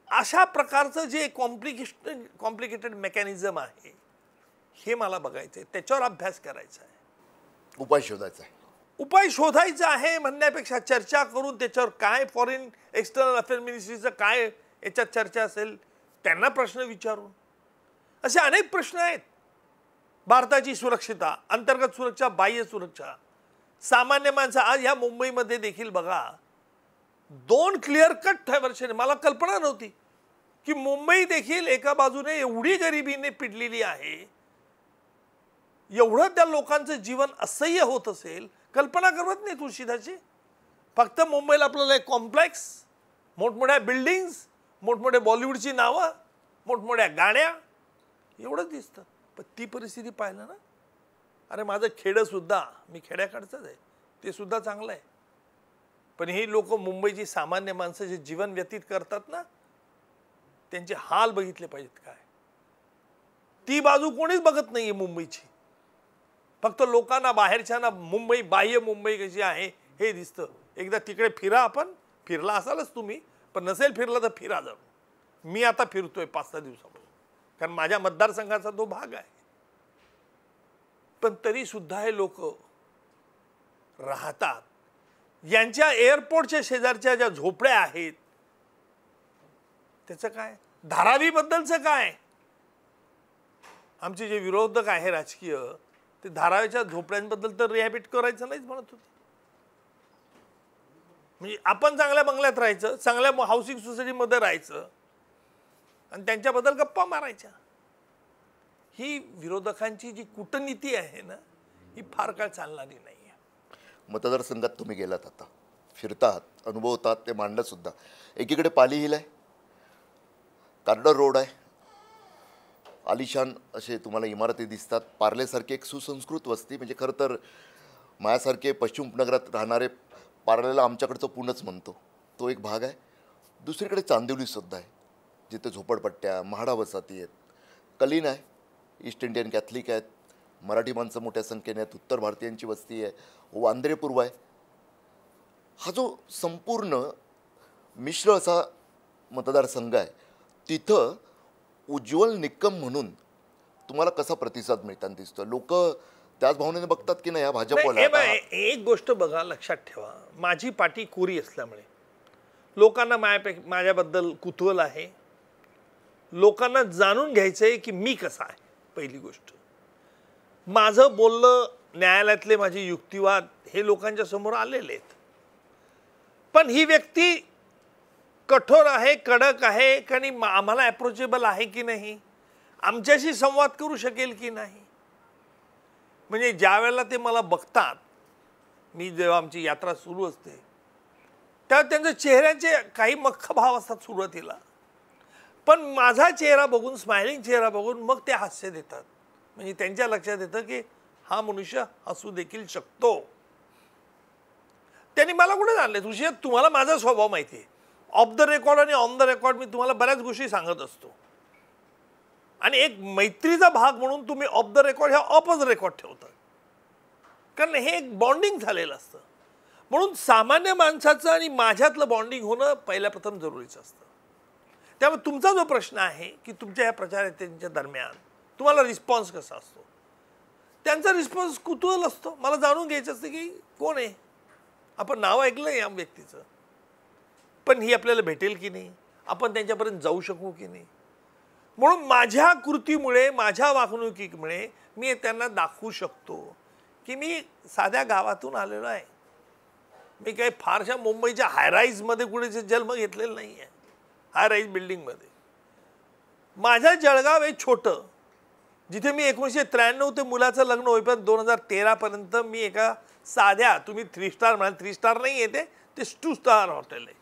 अशा प्रकारचं जे कॉम्प्लिकेटेड मेकॅनिझम आहे हे मला बघायचं आहे, त्याच्यावर अभ्यास करायचा आहे, उपाय शोधायचा आहे. उपाय शोधायचा आहे म्हणण्यापेक्षा चर्चा करून त्याच्यावर काय फॉरेन एक्सटर्नल अफेअर मिनिस्ट्रीचं काय याच्यात चर्चा असेल, त्यांना प्रश्न विचारून. असे अनेक प्रश्न आहेत. भारताची सुरक्षितता, अंतर्गत सुरक्षा, बाह्य सुरक्षा, सामान्य माणसं. आज ह्या मुंबईमध्ये देखील बघा 2 क्लिअर कट डायव्हर्शन. मला कल्पना नव्हती की मुंबई देखील एका बाजूने एवढी गरिबीने पिडलेली आहे, एवढं त्या लोकांचं जीवन असह्य होत असेल, कल्पना करत नाही तुळशीदाची. फक्त मुंबईला आपल्याला एक कॉम्प्लेक्स, मोठमोठ्या बिल्डिंग्स, मोठमोठ्या बॉलिवूडची नावं, मोठमोठ्या गाड्या, एवढंच दिसतं. पण ती परिस्थिती पाहिलं ना, अरे माझं खेडं सुद्धा, मी खेड्याकडचंच आहे, ते सुद्धा चांगलं आहे. पण ही लोक मुंबईची सामान्य माणसं जे जीवन व्यतीत करतात ना, त्यांचे हाल बघितले पाहिजेत काय. ती बाजू कोणीच बघत नाहीये मुंबईची. फक्त लोकांना बाहेरच्यांना मुंबई, बाह्य मुंबई कशी आहे हे दिसतं. एकदा तिकडे फिरा. आपण फिरला असालच तुम्ही, पण नसेल फिरला तर फिरा जाऊन. मी आता फिरतोय 5-6 दिवसापासून, कारण माझ्या मतदारसंघाचा तो भाग आहे. पण तरी सुद्धा हे लोक राहतात. यांच्या एअरपोर्टच्या शेजारच्या ज्या झोपड्या आहेत त्याचं काय, धारावीबद्दलचं काय? आमचे जे विरोधक आहे राजकीय ते धारावीच्या झोपड्यांबद्दल तर रिहॅबिट करायचं नाहीच म्हणत होते. म्हणजे आपण चांगल्या बंगल्यात राहायचं, चांगल्या हाऊसिंग सोसायटीमध्ये राहायचं आणि त्यांच्याबद्दल गप्पा मारायच्या. ही विरोधकांची जी कूटनीती आहे ना, ही फार काळ चालणारी नाही आहे. मतदारसंघात तुम्ही गेलात, आता फिरतात, अनुभवतात, ते मांडलं सुद्धा. एकीकडे पाली हिल आहे, कार्डर रोड आहे, आलिशान असे तुम्हाला इमारती दिसतात. पार्लेसारखी एक सुसंस्कृत वस्ती, म्हणजे खरं तर माझ्यासारखे पश्चिम उपनगरात राहणारे पार्लेला आमच्याकडचं पुणंच म्हणतो, तो एक भाग आहे. दुसरीकडे चांदिवलीसुद्धा आहे, जिथे झोपडपट्ट्या, म्हाडा वसाहती आहेत. कलीन आहे, ईस्ट इंडियन कॅथलिक आहेत, मराठी माणसं मोठ्या संख्येने आहेत, उत्तर भारतीयांची वस्ती आहे, वांद्रे पूर्व आहे. हा जो संपूर्ण मिश्र असा मतदारसंघ आहे, तिथं उज्ज्वल निकम म्हणून तुम्हाला कसा प्रतिसाद मिळताना दिसतो? लोक त्याच भावनेने बघतात की नाही या भाजपला? एक गोष्ट बघा, लक्षात ठेवा, माझी पाठी कोरी असल्यामुळे लोकांना माझ्याबद्दल कुतूहल आहे. लोकांना जाणून घ्यायचंय की मी कसा आहे. पहिली गोष्ट, माझं बोलणं, न्यायालयातले माझे युक्तिवाद हे लोकांच्या समोर आलेले आहेत. पण ही व्यक्ती कठोर आहे, कडक आहे, आणि आम्हाला अप्रोचेबल आहे की नाही, आमच्याशी संवाद करू शकेल की नाही. म्हणजे ज्या वेळेला ते मला बघतात, मी जेव्हा आमची यात्रा सुरू असते तेव्हा त्यांच्या चेहऱ्याचे काही मख्ख भाव असतात सुरुवातीला, पण माझा चेहरा बघून, स्माइलिंग चेहरा बघून मग ते हास्य देतात. म्हणजे त्यांच्या लक्षात येतं की हा मनुष्य हसू देखील शकतो. त्यांनी मला कुठे जाणले? तुझी तुम्हाला माझा स्वभाव माहिती आहे. ऑफ द रेकॉर्ड आणि ऑन द रेकॉर्ड मी तुम्हाला बऱ्याच गोष्टी सांगत असतो, आणि एक मैत्रीचा भाग म्हणून तुम्ही ऑफ द रेकॉर्ड ह्या ऑफ द रेकॉर्ड ठेवतात, कारण हे एक बॉन्डिंग झालेलं असतं. म्हणून सामान्य माणसाचं आणि माझ्यातलं बॉन्डिंग होणं पहिल्या प्रथम जरुरीचं असतं. त्यामुळे तुमचा जो प्रश्न आहे की तुमच्या ह्या प्रचाराच्या दरम्यान तुम्हाला रिस्पॉन्स कसा असतो, त्यांचा रिस्पॉन्स कुतूहल असतो. मला जाणून घ्यायचं असतं की कोण आहे, आपण नाव ऐकलं या व्यक्तीचं, पण ही आपल्याला भेटेल की नाही, आपण त्यांच्यापर्यंत जाऊ शकू की नाही. म्हणून माझ्या कृतीमुळे, माझ्या वागणुकीमुळे मी त्यांना दाखवू शकतो की मी साध्या गावातून आलेलो आहे. मी काही फारशा मुंबईच्या हायराईजमध्ये कुठे जन्म घेतलेला नाही आहे, हायराईज बिल्डिंगमध्ये. माझं जळगाव हे छोटं, जिथे मी 1993 ते मुलाचं लग्न होईपर्यंत 2013 पर्यंत मी एका साध्या, तुम्ही 3 स्टार म्हणाल, 3 स्टार नाही येते, ते 2 स्टार हॉटेल आहे.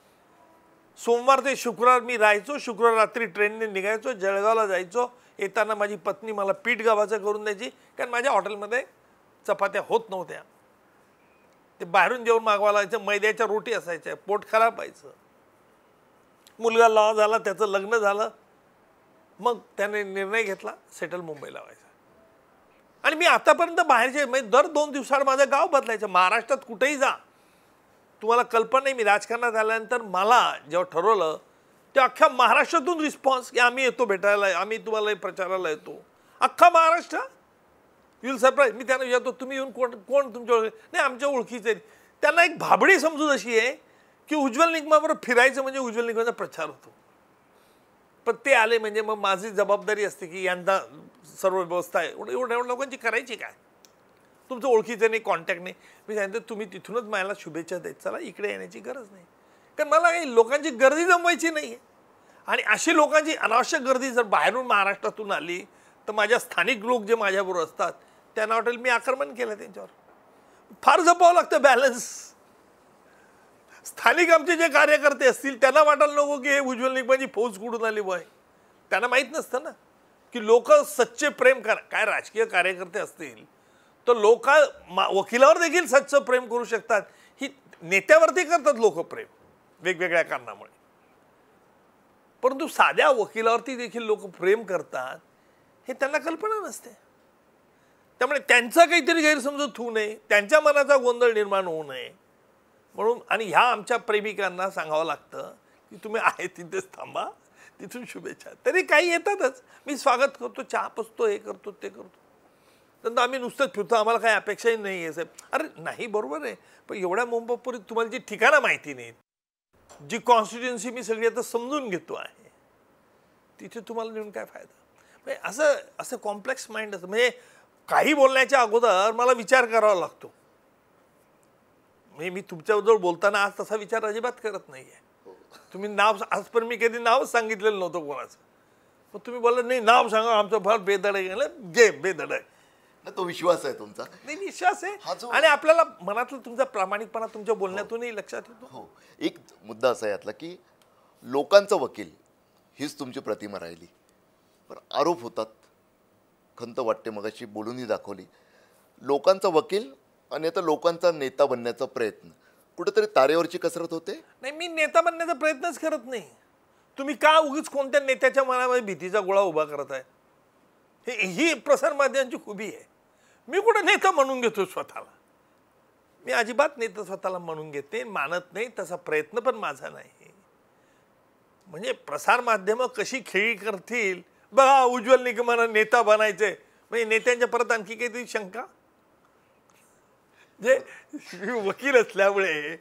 सोमवार ते शुक्रवार मी राहायचो, शुक्रवार रात्री ट्रेनने निघायचो, जळगावला जायचो. येताना माझी पत्नी मला पीठ गव्हाचं करून द्यायची, कारण माझ्या हॉटेलमध्ये चपात्या होत नव्हत्या. ते बाहेरून जेवण मागवायला लागायचं, मैद्याच्या रोटी असायच्या, पोट खराब व्हायचं. मुलगा लॉ झाला, त्याचं लग्न झालं, मग त्याने निर्णय घेतला सेटल मुंबईला व्हायचा. आणि मी आतापर्यंत बाहेरचे, म्हणजे दर 2 दिवसाड माझं गाव बदलायचं. महाराष्ट्रात कुठेही जा, तुम्हाला कल्पना नाही, मी राजकारणात आल्यानंतर मला जेव्हा ठरवलं तेव्हा अख्ख्या महाराष्ट्रातून रिस्पॉन्स की आम्ही येतो भेटायला, आम्ही तुम्हाला प्रचाराला येतो. अख्खा महाराष्ट्र, यू विल सरप्राईज. मी त्यांना विचारतो, तुम्ही येऊन कोण तुमच्या नाही, आमच्या ओळखीचे. त्यांना एक भाबडी समजूत अशी आहे की उज्ज्वल निकमाबरोबर फिरायचं म्हणजे उज्ज्वल निकमाचा प्रचार होतो. पण ते आले म्हणजे मग माझी जबाबदारी असते की यांना सर्व व्यवस्था आहे, एवढ्या लोकांची करायची काय, तुमचं ओळखीचं नाही, कॉन्टॅक्ट नाही. मी सांगितलं तुम्ही तिथूनच मला शुभेच्छा देत चला, इकडे येण्याची गरज नाही, कारण मला काही लोकांची गर्दी जमवायची नाही आहे. आणि अशी लोकांची अनावश्यक गर्दी जर बाहेरून महाराष्ट्रातून आली तर माझ्या स्थानिक लोक जे माझ्याबरोबर असतात त्यांना वाटेल मी आक्रमण केलं त्यांच्यावर. फार जपावं लागतं बॅलन्स. स्थानिक आमचे जे कार्यकर्ते असतील त्यांना वाटायला नको की हे उज्ज्वल निकमाची फौज कुठून आली वय. त्यांना माहीत नसतं ना की लोक सच्चे प्रेम काय राजकीय कार्यकर्ते असतील तर लोक वकिलावर देखील सच्च प्रेम करू शकतात. ही नेत्यावरती करतात लोक प्रेम वेगवेगळ्या कारणामुळे, परंतु साध्या वकिलावरती देखील लोक प्रेम करतात हे त्यांना कल्पना नसते. त्यामुळे त्यांचा काहीतरी गैरसमजूत होऊ नये, त्यांच्या मनाचा गोंधळ निर्माण होऊ नये म्हणून. आणि ह्या आमच्या प्रेमिकांना सांगावं लागतं की तुम्ही आहे तिथेच थांबा, तिथून शुभेच्छा. तरी काही येतातच, मी स्वागत करतो, चहा पसतो, हे करतो ते करतो. तर आम्ही नुसतंच फिरतो, आम्हाला काही अपेक्षाही नाही आहे साहेब. अरे नाही, बरोबर आहे, पण एवढ्या मुंबईपुरीत तुम्हाला जी ठिकाणं माहिती नाहीत, जी कॉन्स्टिट्युएन्सी मी सगळी आता समजून घेतो आहे, तिथे तुम्हाला नेऊन काय फायदा. म्हणजे असं असं कॉम्प्लेक्स माइंड असतं. म्हणजे काही बोलण्याच्या अगोदर मला विचार करावा लागतो. म्हणजे मी तुमच्याबरोबर बोलताना आज तसा विचार अजिबात करत नाही आहे. तुम्ही नाव आजपर्यंत मी कधी नावच सांगितलेलं नव्हतं कोणाचं, पण तुम्ही बोलला नाही नाव सांगा, आमचं फार बेधड आहे. गेम बेधड आहे. तो विश्वास आहे तुमचा. नाही, विश्वास हा आहे जो- आणि आपल्याला मनातलं तुमचा प्रामाणिकपणा तुमच्या बोलण्यातूनही लक्षात येतो. हो, एक मुद्दा असा आहे यातला की लोकांचा वकील हीच तुमची प्रतिमा राहिली. पण आरोप होतात, खंत वाटते, मगाशी बोलूनही दाखवली. लोकांचा वकील आणि आता लोकांचा नेता बनण्याचा प्रयत्न, कुठेतरी तारेवरची कसरत होते. नाही, मी नेता बनण्याचा प्रयत्नच करत नाही. तुम्ही का उगीच कोणत्या नेत्याच्या मनामध्ये भीतीचा गोळा उभा करत आहे? ही प्रसारमाध्यमांची खूबी आहे. मी कुठं नेता म्हणून घेतो स्वतःला? मी अजिबात नेता स्वतःला म्हणून घेते मानत नाही, तसा प्रयत्न पण माझा नाही. म्हणजे प्रसारमाध्यमं कशी खेळी करतील बघा, उज्ज्वल निकमांना नेता बनायचंय म्हणजे नेत्यांच्या परत आणखी काहीतरी शंका. जे वकील असल्यामुळे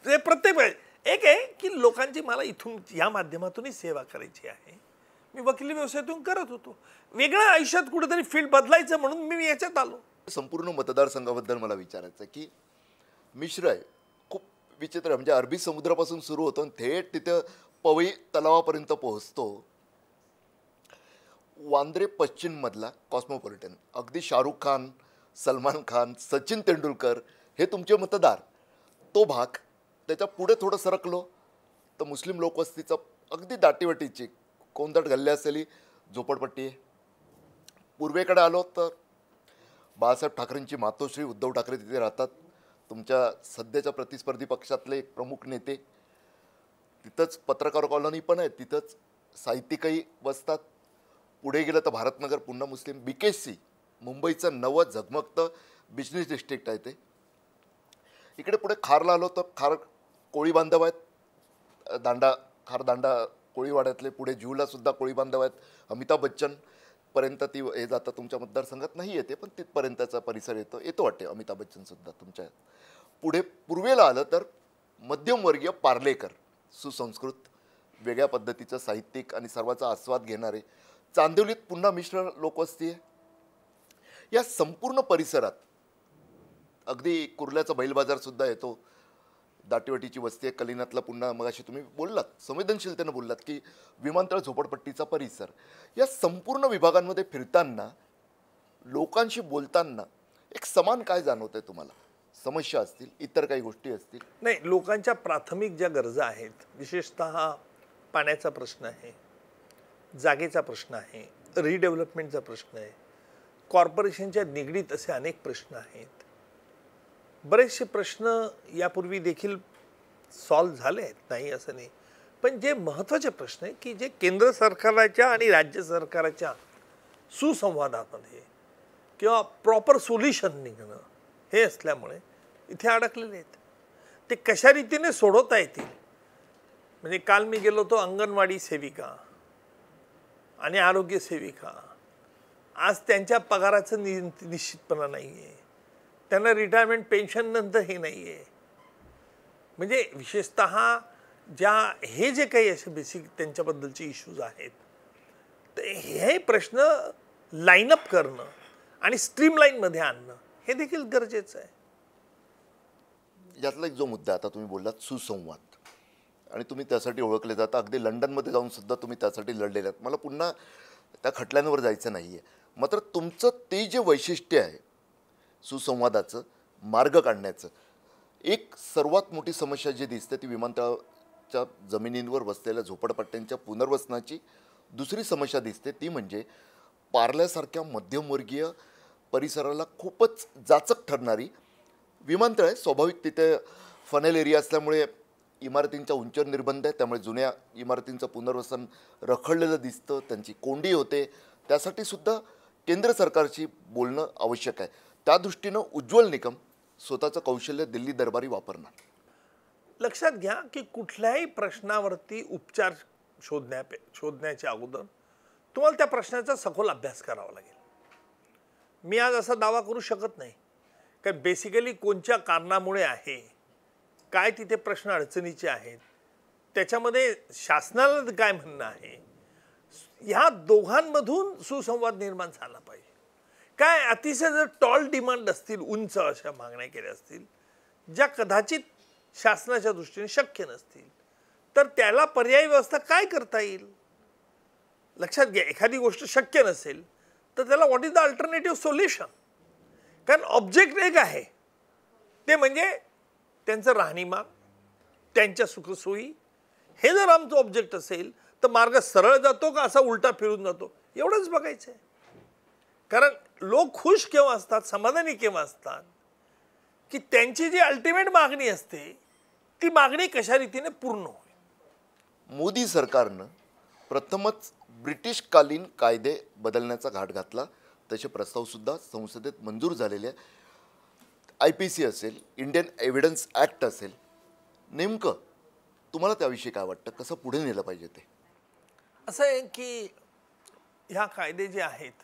ते प्रत्येक एक आहे की लोकांची मला इथून या माध्यमातूनही सेवा करायची आहे. मी वकिली व्यवसायातून करत होतो, वेगळ्या आयुष्यात कुठेतरी फील्ड बदलायचं म्हणून मी याच्यात आलो. संपूर्ण मतदारसंघाबद्दल मला विचारायचं की मिश्र आहे, खूप विचित्र आहे. म्हणजे अरबी समुद्रापासून सुरू होतो आणि थेट तिथं पवई तलावापर्यंत पोहोचतो. वांद्रे पश्चिममधला कॉस्मोपॉलिटन, अगदी शाहरुख खान, सलमान खान, सचिन तेंडुलकर हे तुमचे मतदार. तो भाग, त्याच्या पुढे थोडं सरकलो तर मुस्लिम लोकवस्तीचा अगदी दाटीवाटीची कोंदट गल्ले असलेली झोपडपट्टी आहे. पूर्वेकडे आलो तर बाळासाहेब ठाकरेंची मातोश्री उद्धव ठाकरे तिथे राहतात, तुमच्या सध्याच्या प्रतिस्पर्धी पक्षातले एक प्रमुख नेते. तिथंच पत्रकार कॉलनी पण आहे, तिथंच साहित्यिकही बसतात. पुढे गेलं तर भारतनगर, पुन्हा मुस्लिम. BKC मुंबईचं नवं झगमगतं बिझनेस डिस्ट्रिक्ट आहे ते. इकडे पुढे खारला आलो तर खार कोळी बांधव आहेत, खारदांडा कोळीवाड्यातले. पुढे जुहूला सुद्धा कोळी बांधव आहेत. अमिताभ बच्चनपर्यंत ती हे जातं, तुमच्या मतदारसंघात नाही येते पण तिथपर्यंतचा परिसर येतो वाटते अमिताभ बच्चनसुद्धा तुमच्या. पुढे पूर्वेला आलं तर मध्यमवर्गीय पार्लेकर, सुसंस्कृत, वेगळ्या पद्धतीचं साहित्यिक आणि सर्वांचा आस्वाद घेणारे. चांदिवलीत पुन्हा मिश्र लोकवस्ती आहे. या संपूर्ण परिसरात अगदी कुर्ल्याचा बैल बाजारसुद्धा येतो, दाटीवाटीची वस्ती आहे. कलिनातला पुन्हा मगाशी तुम्ही बोललात, संवेदनशीलतेनं बोललात की विमानतळ झोपडपट्टीचा परिसर. या संपूर्ण विभागांमध्ये फिरताना, लोकांशी बोलताना एक समान काय जाणवत आहे तुम्हाला? समस्या असतील, इतर काही गोष्टी असतील. नाही, लोकांच्या प्राथमिक ज्या गरजा आहेत, विशेषतः पाण्याचा प्रश्न आहे, जागेचा प्रश्न आहे, रिडेव्हलपमेंटचा प्रश्न आहे, कॉर्पोरेशनच्या निगडीत असे अनेक प्रश्न आहेत. बरेचसे प्रश्न यापूर्वी देखील सॉल्व्ह झाले आहेत, नाही असं नाही. पण जे महत्त्वाचे प्रश्न आहे की जे केंद्र सरकारच्या आणि राज्य सरकारच्या सुसंवादामध्ये किंवा प्रॉपर सोल्युशन निघणं हे असल्यामुळे इथे अडकलेले आहेत. ते कशा रीतीने सोडवता येतील. म्हणजे काल मी गेलो होतो, अंगणवाडी सेविका आणि आरोग्य सेविका, आज त्यांच्या पगाराचं निश्चितपणा नाही आहे, त्यांना रिटायरमेंट पेन्शन नंतर हे नाही आहे. म्हणजे विशेषतः ज्या हे जे काही असे बेसिक त्यांच्याबद्दलचे इश्यूज आहेत, तर हे प्रश्न लाईनअप करणं आणि स्ट्रीमलाईनमध्ये आणणं हे देखील गरजेचं आहे. यातला एक जो मुद्दा आता तुम्ही बोललात, सुसंवाद, आणि तुम्ही त्यासाठी ओळखले जाता. अगदी लंडनमध्ये जाऊन सुद्धा तुम्ही त्यासाठी लढलेले आहात. मला पुन्हा त्या खटल्यांवर जायचं नाही आहे. मात्र तुमचं ते जे वैशिष्ट्य आहे सुसंवादाचं, मार्ग काढण्याचं, एक सर्वात मोठी समस्या जी दिसते ती विमानतळाच्या जमिनींवर वसलेल्या झोपडपट्ट्यांच्या पुनर्वसनाची. दुसरी समस्या दिसते ती म्हणजे पार्ल्यासारख्या मध्यमवर्गीय परिसराला खूपच जाचक ठरणारी विमानतळ आहे. स्वाभाविक तिथे फनेल एरिया असल्यामुळे इमारतींच्या उंचीवर निर्बंध आहे, त्यामुळे जुन्या इमारतींचं पुनर्वसन रखडलेलं दिसतं, त्यांची कोंडी होते. त्यासाठी सुद्धा केंद्र सरकारशी बोलणं आवश्यक आहे. त्या दृष्टीनं उज्ज्वल निकम स्वतःचं कौशल्य दिल्ली दरबारी वापरणार. लक्षात घ्या की कुठल्याही प्रश्नावरती उपचार शोधण्याच्या अगोदर तुम्हाला त्या प्रश्नाचा सखोल अभ्यास करावा लागेल. मी आज असा दावा करू शकत नाही की बेसिकली कोणत्या कारणामुळे आहे, काय तिथे प्रश्न अडचणीचे आहेत, त्याच्यामध्ये शासनाला काय म्हणणं आहे, ह्या दोघांमधून सुसंवाद निर्माण झाला पाहिजे. काय अतिशय जर टॉल डिमांड असतील, उंच अशा मागण्या केल्या असतील ज्या कदाचित शासनाच्या दृष्टीने शक्य नसतील, तर त्याला पर्यायी व्यवस्था काय करता येईल. लक्षात घ्या, एखादी गोष्ट शक्य नसेल तर त्याला what is the alternative solution. कारण ऑब्जेक्ट एक आहे, ते म्हणजे त्यांचं राहणीमान, त्यांच्या सुखसोयी. हे जर आमचं ऑब्जेक्ट असेल तर मार्ग सरळ जातो का असा उलटा फिरून जातो एवढंच बघायचं आहे. कारण लोक खुश केव्हा असतात, समाधानी केव्हा असतात की त्यांची जी अल्टिमेट मागणी असते ती मागणी कशा रीतीने पूर्ण होईल. मोदी सरकारनं प्रथमच ब्रिटिशकालीन कायदे बदलण्याचा घाट घातला. तसे प्रस्तावसुद्धा संसदेत मंजूर झालेले आहे. IPC असेल, इंडियन एव्हिडन्स ॲक्ट असेल. नेमकं तुम्हाला त्याविषयी काय वाटतं, कसं पुढे नेलं पाहिजे ते? असं आहे की ह्या कायदे जे आहेत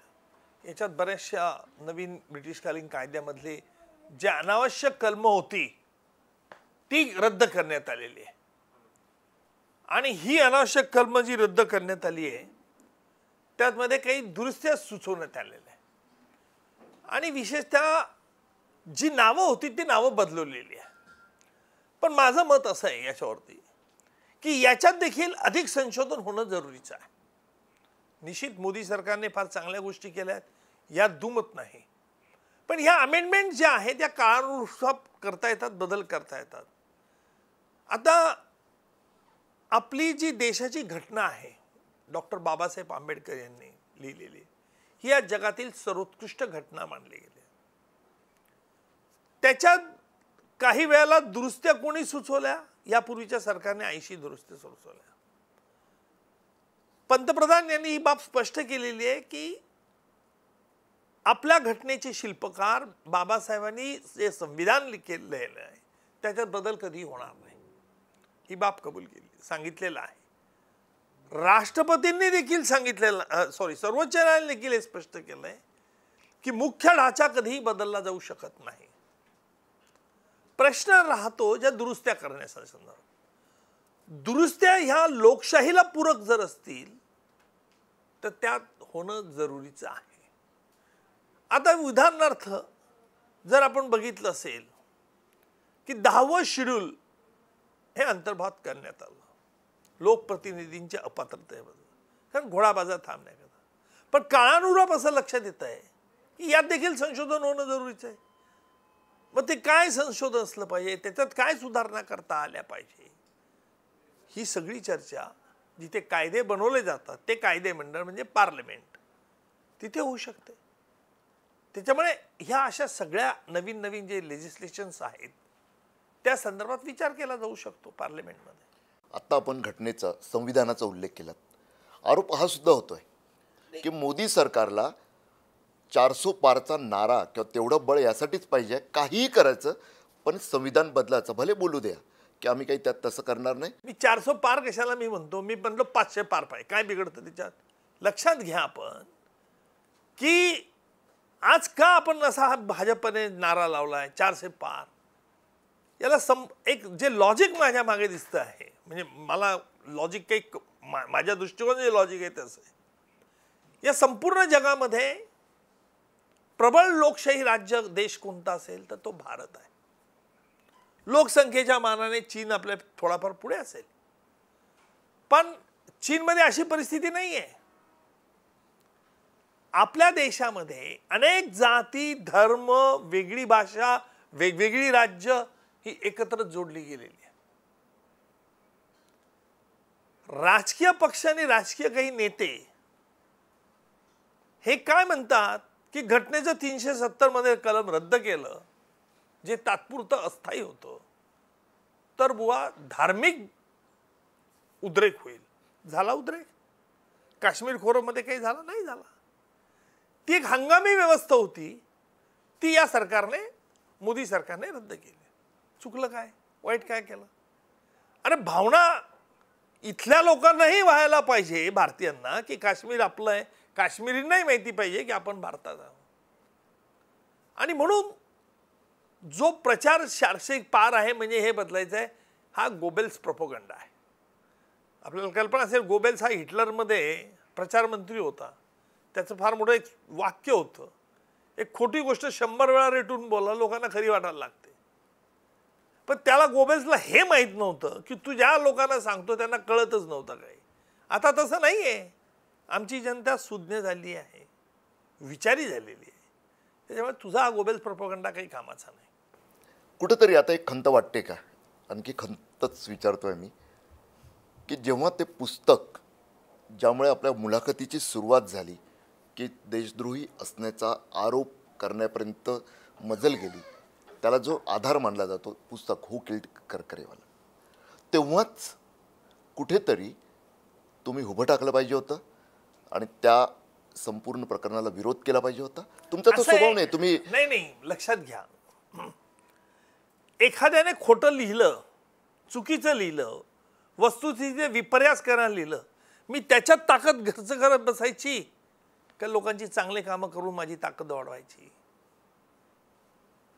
याच्यात बऱ्याचशा नवीन ब्रिटिशकालीन कायद्यामधले जे अनावश्यक कलमं होती ती रद्द करण्यात आलेली आहे. आणि ही अनावश्यक कलमं जी रद्द करण्यात आली आहे त्यामध्ये काही दुरुस्त्या सुचवण्यात आलेल्या आहे. आणि विशेषतः जी नावं होती ती नावं बदलवलेली आहे. पण माझं मत असं आहे याच्यावरती की याच्यात देखील अधिक संशोधन होणं जरुरीचं आहे. निश्चित मोदी सरकारने फार चांगल्या गोष्टी केल्या आहेत, यात दुमत नाही. पण ह्या अमेंडमेंट ज्या आहेत त्या काळानुसार करता येतात, बदल करता येतात. आता आपली जी देशाची घटना आहे डॉक्टर बाबासाहेब आंबेडकर यांनी लिहिलेली, ही या जगातील सर्वोत्कृष्ट घटना मानली गेली. त्याच्यात काही वेळेला दुरुस्त्या कोणी सुचवल्या, यापूर्वीच्या सरकारने 80 दुरुस्त्या सुचवल्या. पंतप्रधान यांनी ही बाब स्पष्ट केलेली आहे की आपल्या घटनेचे शिल्पकार बाबासाहेबांनी जे संविधान लिहिलेलं आहे त्याच्यात बदल कधी होणार नाही, ही बाब कबूल केली, सांगितलेलं आहे. राष्ट्रपतींनी देखील सांगितलेलं, सर्वोच्च न्यायालयाने देखील हे स्पष्ट केलंय की मुख्य ढाचा कधीही बदलला जाऊ शकत नाही. प्रश्न राहतो ज्या दुरुस्त्या करण्याच्या संदर्भात. दुरुस्त्या ह्या लोकशाहीला पूरक जर असतील तर त्यात होणं जरुरीचं आहे. आता उदाहरणार्थ जर आपण बघितलं असेल की 10वं शेड्यूल हे अंतर्भात करण्यात आलं लोकप्रतिनिधींच्या अपात्रतेबद्दल, कारण घोडाबाजार थांबण्याकरता. पण काळानुरूप असं लक्षात येत आहे की यात देखील संशोधन होणं जरुरीचं आहे. मग ते काय संशोधन असलं पाहिजे, त्याच्यात काय सुधारणा करता आल्या पाहिजे, ही सगळी चर्चा जिथे कायदे बनवले जातात ते कायदे मंडळ म्हणजे पार्लमेंट, तिथे होऊ शकते. त्याच्यामुळे ह्या अशा सगळ्या नवीन नवीन जे लेजिस्लेशन्स आहेत त्या संदर्भात विचार केला जाऊ शकतो पार्लमेंटमध्ये. आत्ता आपण घटनेचा, संविधानाचा उल्लेख केला. आरोप हा सुद्धा होतोय की मोदी सरकारला 400 पारचा नारा किंवा तेवढं बळ यासाठीच पाहिजे, काहीही करायचं पण संविधान बदलायचं, भले बोलू द्या की आम्ही काही त्यात तसं करणार नाही. मी 400 पार कशाला मी म्हणतो, मी म्हणलो 500 पार पाहिजे. काय बिघडतं त्याच्यात? लक्षात घ्या आपण की आज का आपण असा भाजपने नारा लावलाय 400 पार. याला एक जे लॉजिक माझ्या मागे दिसतं आहे, म्हणजे मला लॉजिक काही माझ्या दृष्टिकोनात जे लॉजिक आहे तसं आहे. या संपूर्ण जगामध्ये प्रबळ लोकशाही राज्य देश कोणता असेल तर तो भारत आहे. लोकसंख्येच्या मानाने चीन आपल्या थोडाफार पुढे असेल, पण चीनमध्ये अशी परिस्थिती नाही आहे. आपल्या देशामध्ये अनेक जाती, धर्म, वेगळी भाषा, वेगवेगळी राज्य ही एकत्र जोडली गेलेली आहे. राजकीय पक्ष आणि राजकीय काही नेते हे काय म्हणतात की घटनेचं 370 मध्ये कलम रद्द केलं जे तात्पुरतं अस्थायी होतं तर बुवा धार्मिक उद्रेक होईल. झाला उद्रेक? काश्मीर खोऱ्यामध्ये काही झाला नाही झाला. ती एक हंगामी व्यवस्था होती, ती या सरकारने, मोदी सरकारने रद्द केली. चुकलं काय, वाईट काय केलं? अरे भावना इथल्या लोकांनाही व्हायला पाहिजे, भारतीयांना, की काश्मीर आपलं आहे, काश्मीरींनाही माहिती पाहिजे की आपण भारतात आहोत. आणि म्हणून जो प्रचार शार्षिक पार आहे म्हणजे हे बदलायचं आहे, हा गोबेल्स प्रोपोगंडा आहे. आपल्याला कल्पना असेल, गोबेल्स हा हिटलरमध्ये प्रचारमंत्री होता. त्याचं फार मोठं एक वाक्य होतं, एक खोटी गोष्ट 100 वेळा रेटून बोला, लोकांना खरी वाटायला लागते. पण त्याला गोबेल्सला हे माहीत नव्हतं की तू ज्या लोकांना सांगतो त्यांना कळतच नव्हतं काही. आता तसं नाही आहे. आमची जनता सुज्ञ झाली आहे, विचारी झालेली आहे. त्याच्यामुळे तुझा हा गोबेल्स प्रोपोगंडा काही कामाचा नाही. कुठंतरी आता एक खंत वाटते का, आणखी खंतच विचारतोय मी, की जेव्हा ते पुस्तक ज्यामुळे आपल्या मुलाखतीची सुरुवात झाली, की देशद्रोही असण्याचा आरोप करण्यापर्यंत मजल गेली, त्याला जो आधार मानला जातो पुस्तक हू किल्ड करकरेवाला, तेव्हाच कुठेतरी तुम्ही उभं टाकलं पाहिजे होतं आणि त्या संपूर्ण प्रकरणाला विरोध केला पाहिजे होता. तुमचा तो स्वभाव नाही. तुम्ही नाही लक्षात घ्या, एखाद्याने खोटं लिहिलं, चुकीचं लिहिलं, वस्तुस्थितीचे विपर्यास करायला लिहिलं, मी त्याच्यात ताकद खर्च करत बसायची का लोकांची चांगले कामं करून माझी ताकद वाढवायची?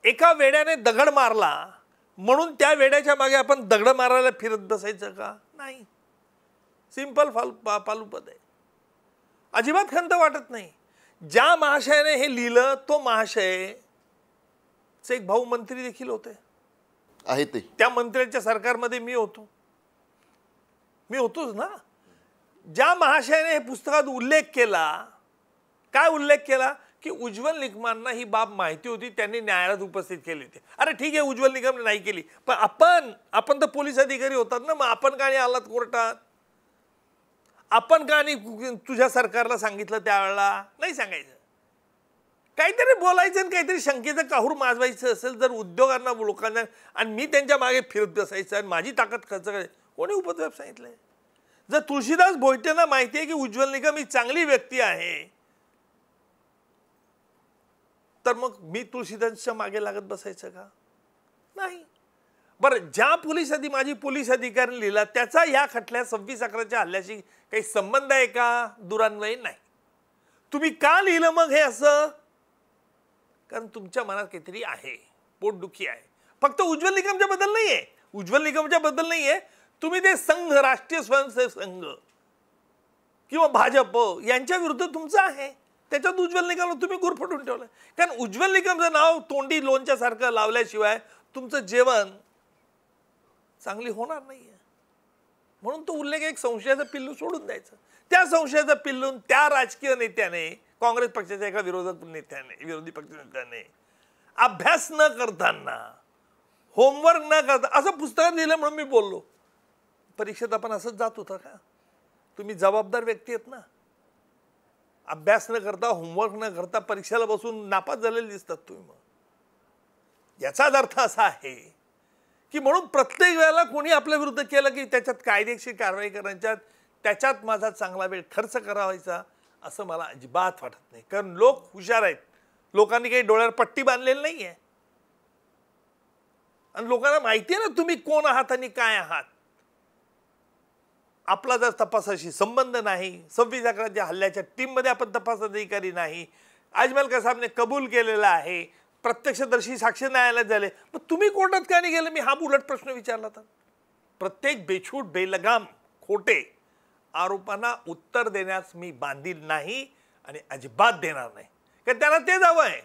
एका वेड्याने दगड मारला म्हणून त्या वेड्याच्या मागे आपण दगड मारायला फिरत बसायचं का? नाही. सिंपल पालुपद आहे. अजिबात खंत वाटत नाही. ज्या महाशयाने हे लिहिलं तो महाशय चे एक भाऊ मंत्री देखील होते. आहे ते त्या मंत्र्यांच्या सरकारमध्ये मी होतोच ना. ज्या महाशयाने हे पुस्तकात उल्लेख केला, काय उल्लेख केला की उज्ज्वल निकमांना ही बाब माहिती होती, त्यांनी न्यायालयात उपस्थित केली होती. अरे ठीक आहे, उज्ज्वल निकमने नाही केली, पण आपण तर पोलीस अधिकारी होतात ना, मग आपण का नाही आलात कोर्टात? आपण का नाही तुझ्या सरकारला सांगितलं त्यावेळेला? नाही सांगायचं. काहीतरी बोलायचं आणि काहीतरी शंकेचं काहूर माजवायचं असेल जर उद्योगांना, लोकांना, आणि मी त्यांच्या मागे फिरत बसायचं आणि माझी ताकद खर्च करायची. कोणी उपद्व्याप सांगितलंय? जर तुळशीदास भोईटेंना माहिती आहे की उज्ज्वल निकम ही चांगली व्यक्ती आहे, तर मग मी तुळशीदासच्या मागे लागत बसायचं का? नाही. बरं, ज्या माझी पोलीस अधिकारी लिहिला त्याचा या खटल्या 26/11च्या हल्ल्याशी काही संबंध आहे का? दुरान्वयी नाही. तुम्ही का लिहिलं मग हे असं? कारण तुमच्या मनात काहीतरी आहे, पोटदुखी आहे. फक्त उज्ज्वल निकमच्या बद्दल नाहीये, तुम्ही ते संघ, राष्ट्रीय स्वयंसेवक संघ किंवा भाजप यांच्या विरुद्ध तुमचं आहे. त्याच्यात उज्ज्वल निकमला तुम्ही गुरफटून ठेवलं. कारण उज्ज्वल निकमचं नाव तोंडी लोणच्या सारखं लावल्याशिवाय तुमचं जेवण चांगली होणार नाहीये. म्हणून तो उल्लेख एक संशयाचं पिल्लू सोडून द्यायचं. त्या संशयाचं पिल्लून त्या राजकीय नेत्याने, काँग्रेस पक्षाच्या एका विरोधी पक्ष नेत्याने अभ्यास न करताना, होमवर्क न करता असं पुस्तकात लिहिलं म्हणून मी बोललो. परीक्षेत आपण असंच जात होतं का? तुम्ही जबाबदार व्यक्ती आहेत ना. अभ्यास न करता, होमवर्क न करता परीक्षेला बसून नापास झालेले दिसतात तुम्ही. मग याचाच अर्थ असा आहे की म्हणून प्रत्येक वेळेला कोणी आपल्या विरुद्ध केलं की त्याच्यात कायदेशीर कारवाई करण्याच्या, त्याच्यात माझा चांगला वेळ खर्च करावायचा असं मला अजिबात वाटत नाही. कारण लोक हुशार आहेत. लोकांनी काही डोळ्यावर पट्टी बांधलेली नाही आहे आणि लोकांना माहिती आहे ना तुम्ही कोण आहात आणि काय आहात. आपला जर तपासाशी संबंध नाही, 26/11च्या हल्ल्याच्या टीममध्ये आपण तपास अधिकारी नाही, अजमल कसाबने कबूल केलेला आहे, प्रत्यक्षदर्शी साक्ष न्यायालयात झाले, मग तुम्ही कोर्टात का नाही गेले? मी हा उलट प्रश्न विचारला तर. प्रत्येक बेछूट, बेलगाम, खोटे आरोपांना उत्तर देण्यास मी बांधील नाही आणि अजिबात देणार नाही. कारण त्याला ते हवं आहे,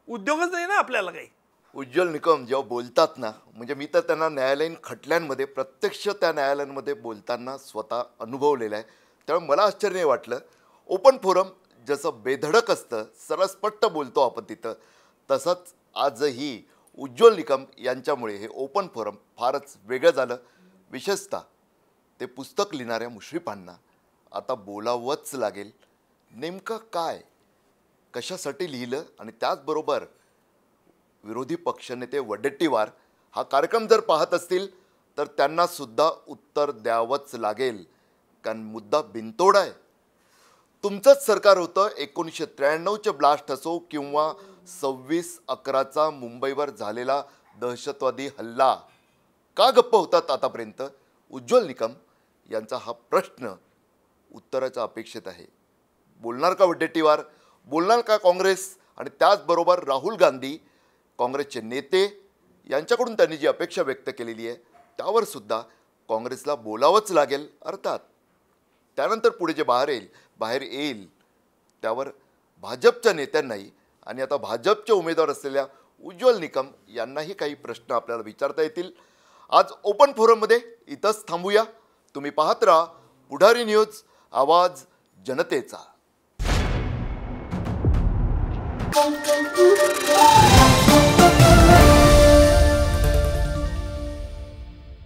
उद्योगच नाही ना आपल्याला काही. उज्ज्वल निकम जेव्हा बोलतात ना, म्हणजे मी तर त्यांना न्यायालयीन खटल्यांमध्ये, प्रत्यक्ष त्या न्यायालयांमध्ये बोलताना स्वतः अनुभवलेलं आहे. त्यामुळे मला आश्चर्य नाही वाटलं. ओपन फोरम जसं बेधडक असतं, सरळस्पष्ट बोलतो आपण तिथं, तसंच आजही उज्ज्वल निकम यांच्यामुळे हे ओपन फोरम फारच वेगळं झालं. विशेषतः ते पुस्तक लिहिणाऱ्या मुश्रीफांना आता बोलावंच लागेल. नेमकं काय, कशासाठी लिहिलं, आणि त्याचबरोबर विरोधी पक्षनेते वडेट्टीवार हा कार्यक्रम जर पाहत असतील तर त्यांना सुद्धा उत्तर द्यावंच लागेल. कारण मुद्दा बिनतोड आहे. तुमचंच सरकार होतं. 1993चे ब्लास्ट असो किंवा 26/11चा मुंबईवर झालेला दहशतवादी हल्ला, का गप्प होतात आतापर्यंत? उज्ज्वल निकम यांचा हा प्रश्न उत्तराचा अपेक्षित आहे. बोलणार का वडेट्टीवार? बोलणार का काँग्रेस आणि त्याचबरोबर राहुल गांधी काँग्रेसचे नेते यांच्याकडून त्यांनी जी अपेक्षा व्यक्त केलेली आहे त्यावर सुद्धा काँग्रेसला बोलावंच लागेल अर्थात. त्यानंतर पुढे जे बाहेर येईल त्यावर भाजपच्या नेत्यांनाही आणि आता भाजपचे उमेदवार असलेल्या उज्ज्वल निकम यांनाही काही प्रश्न आपल्याला विचारता येतील. आज ओपन फोरममध्ये इथंच थांबूया. तुम्ही पाहत राहा पुढारी न्यूज, आवाज जनतेचा.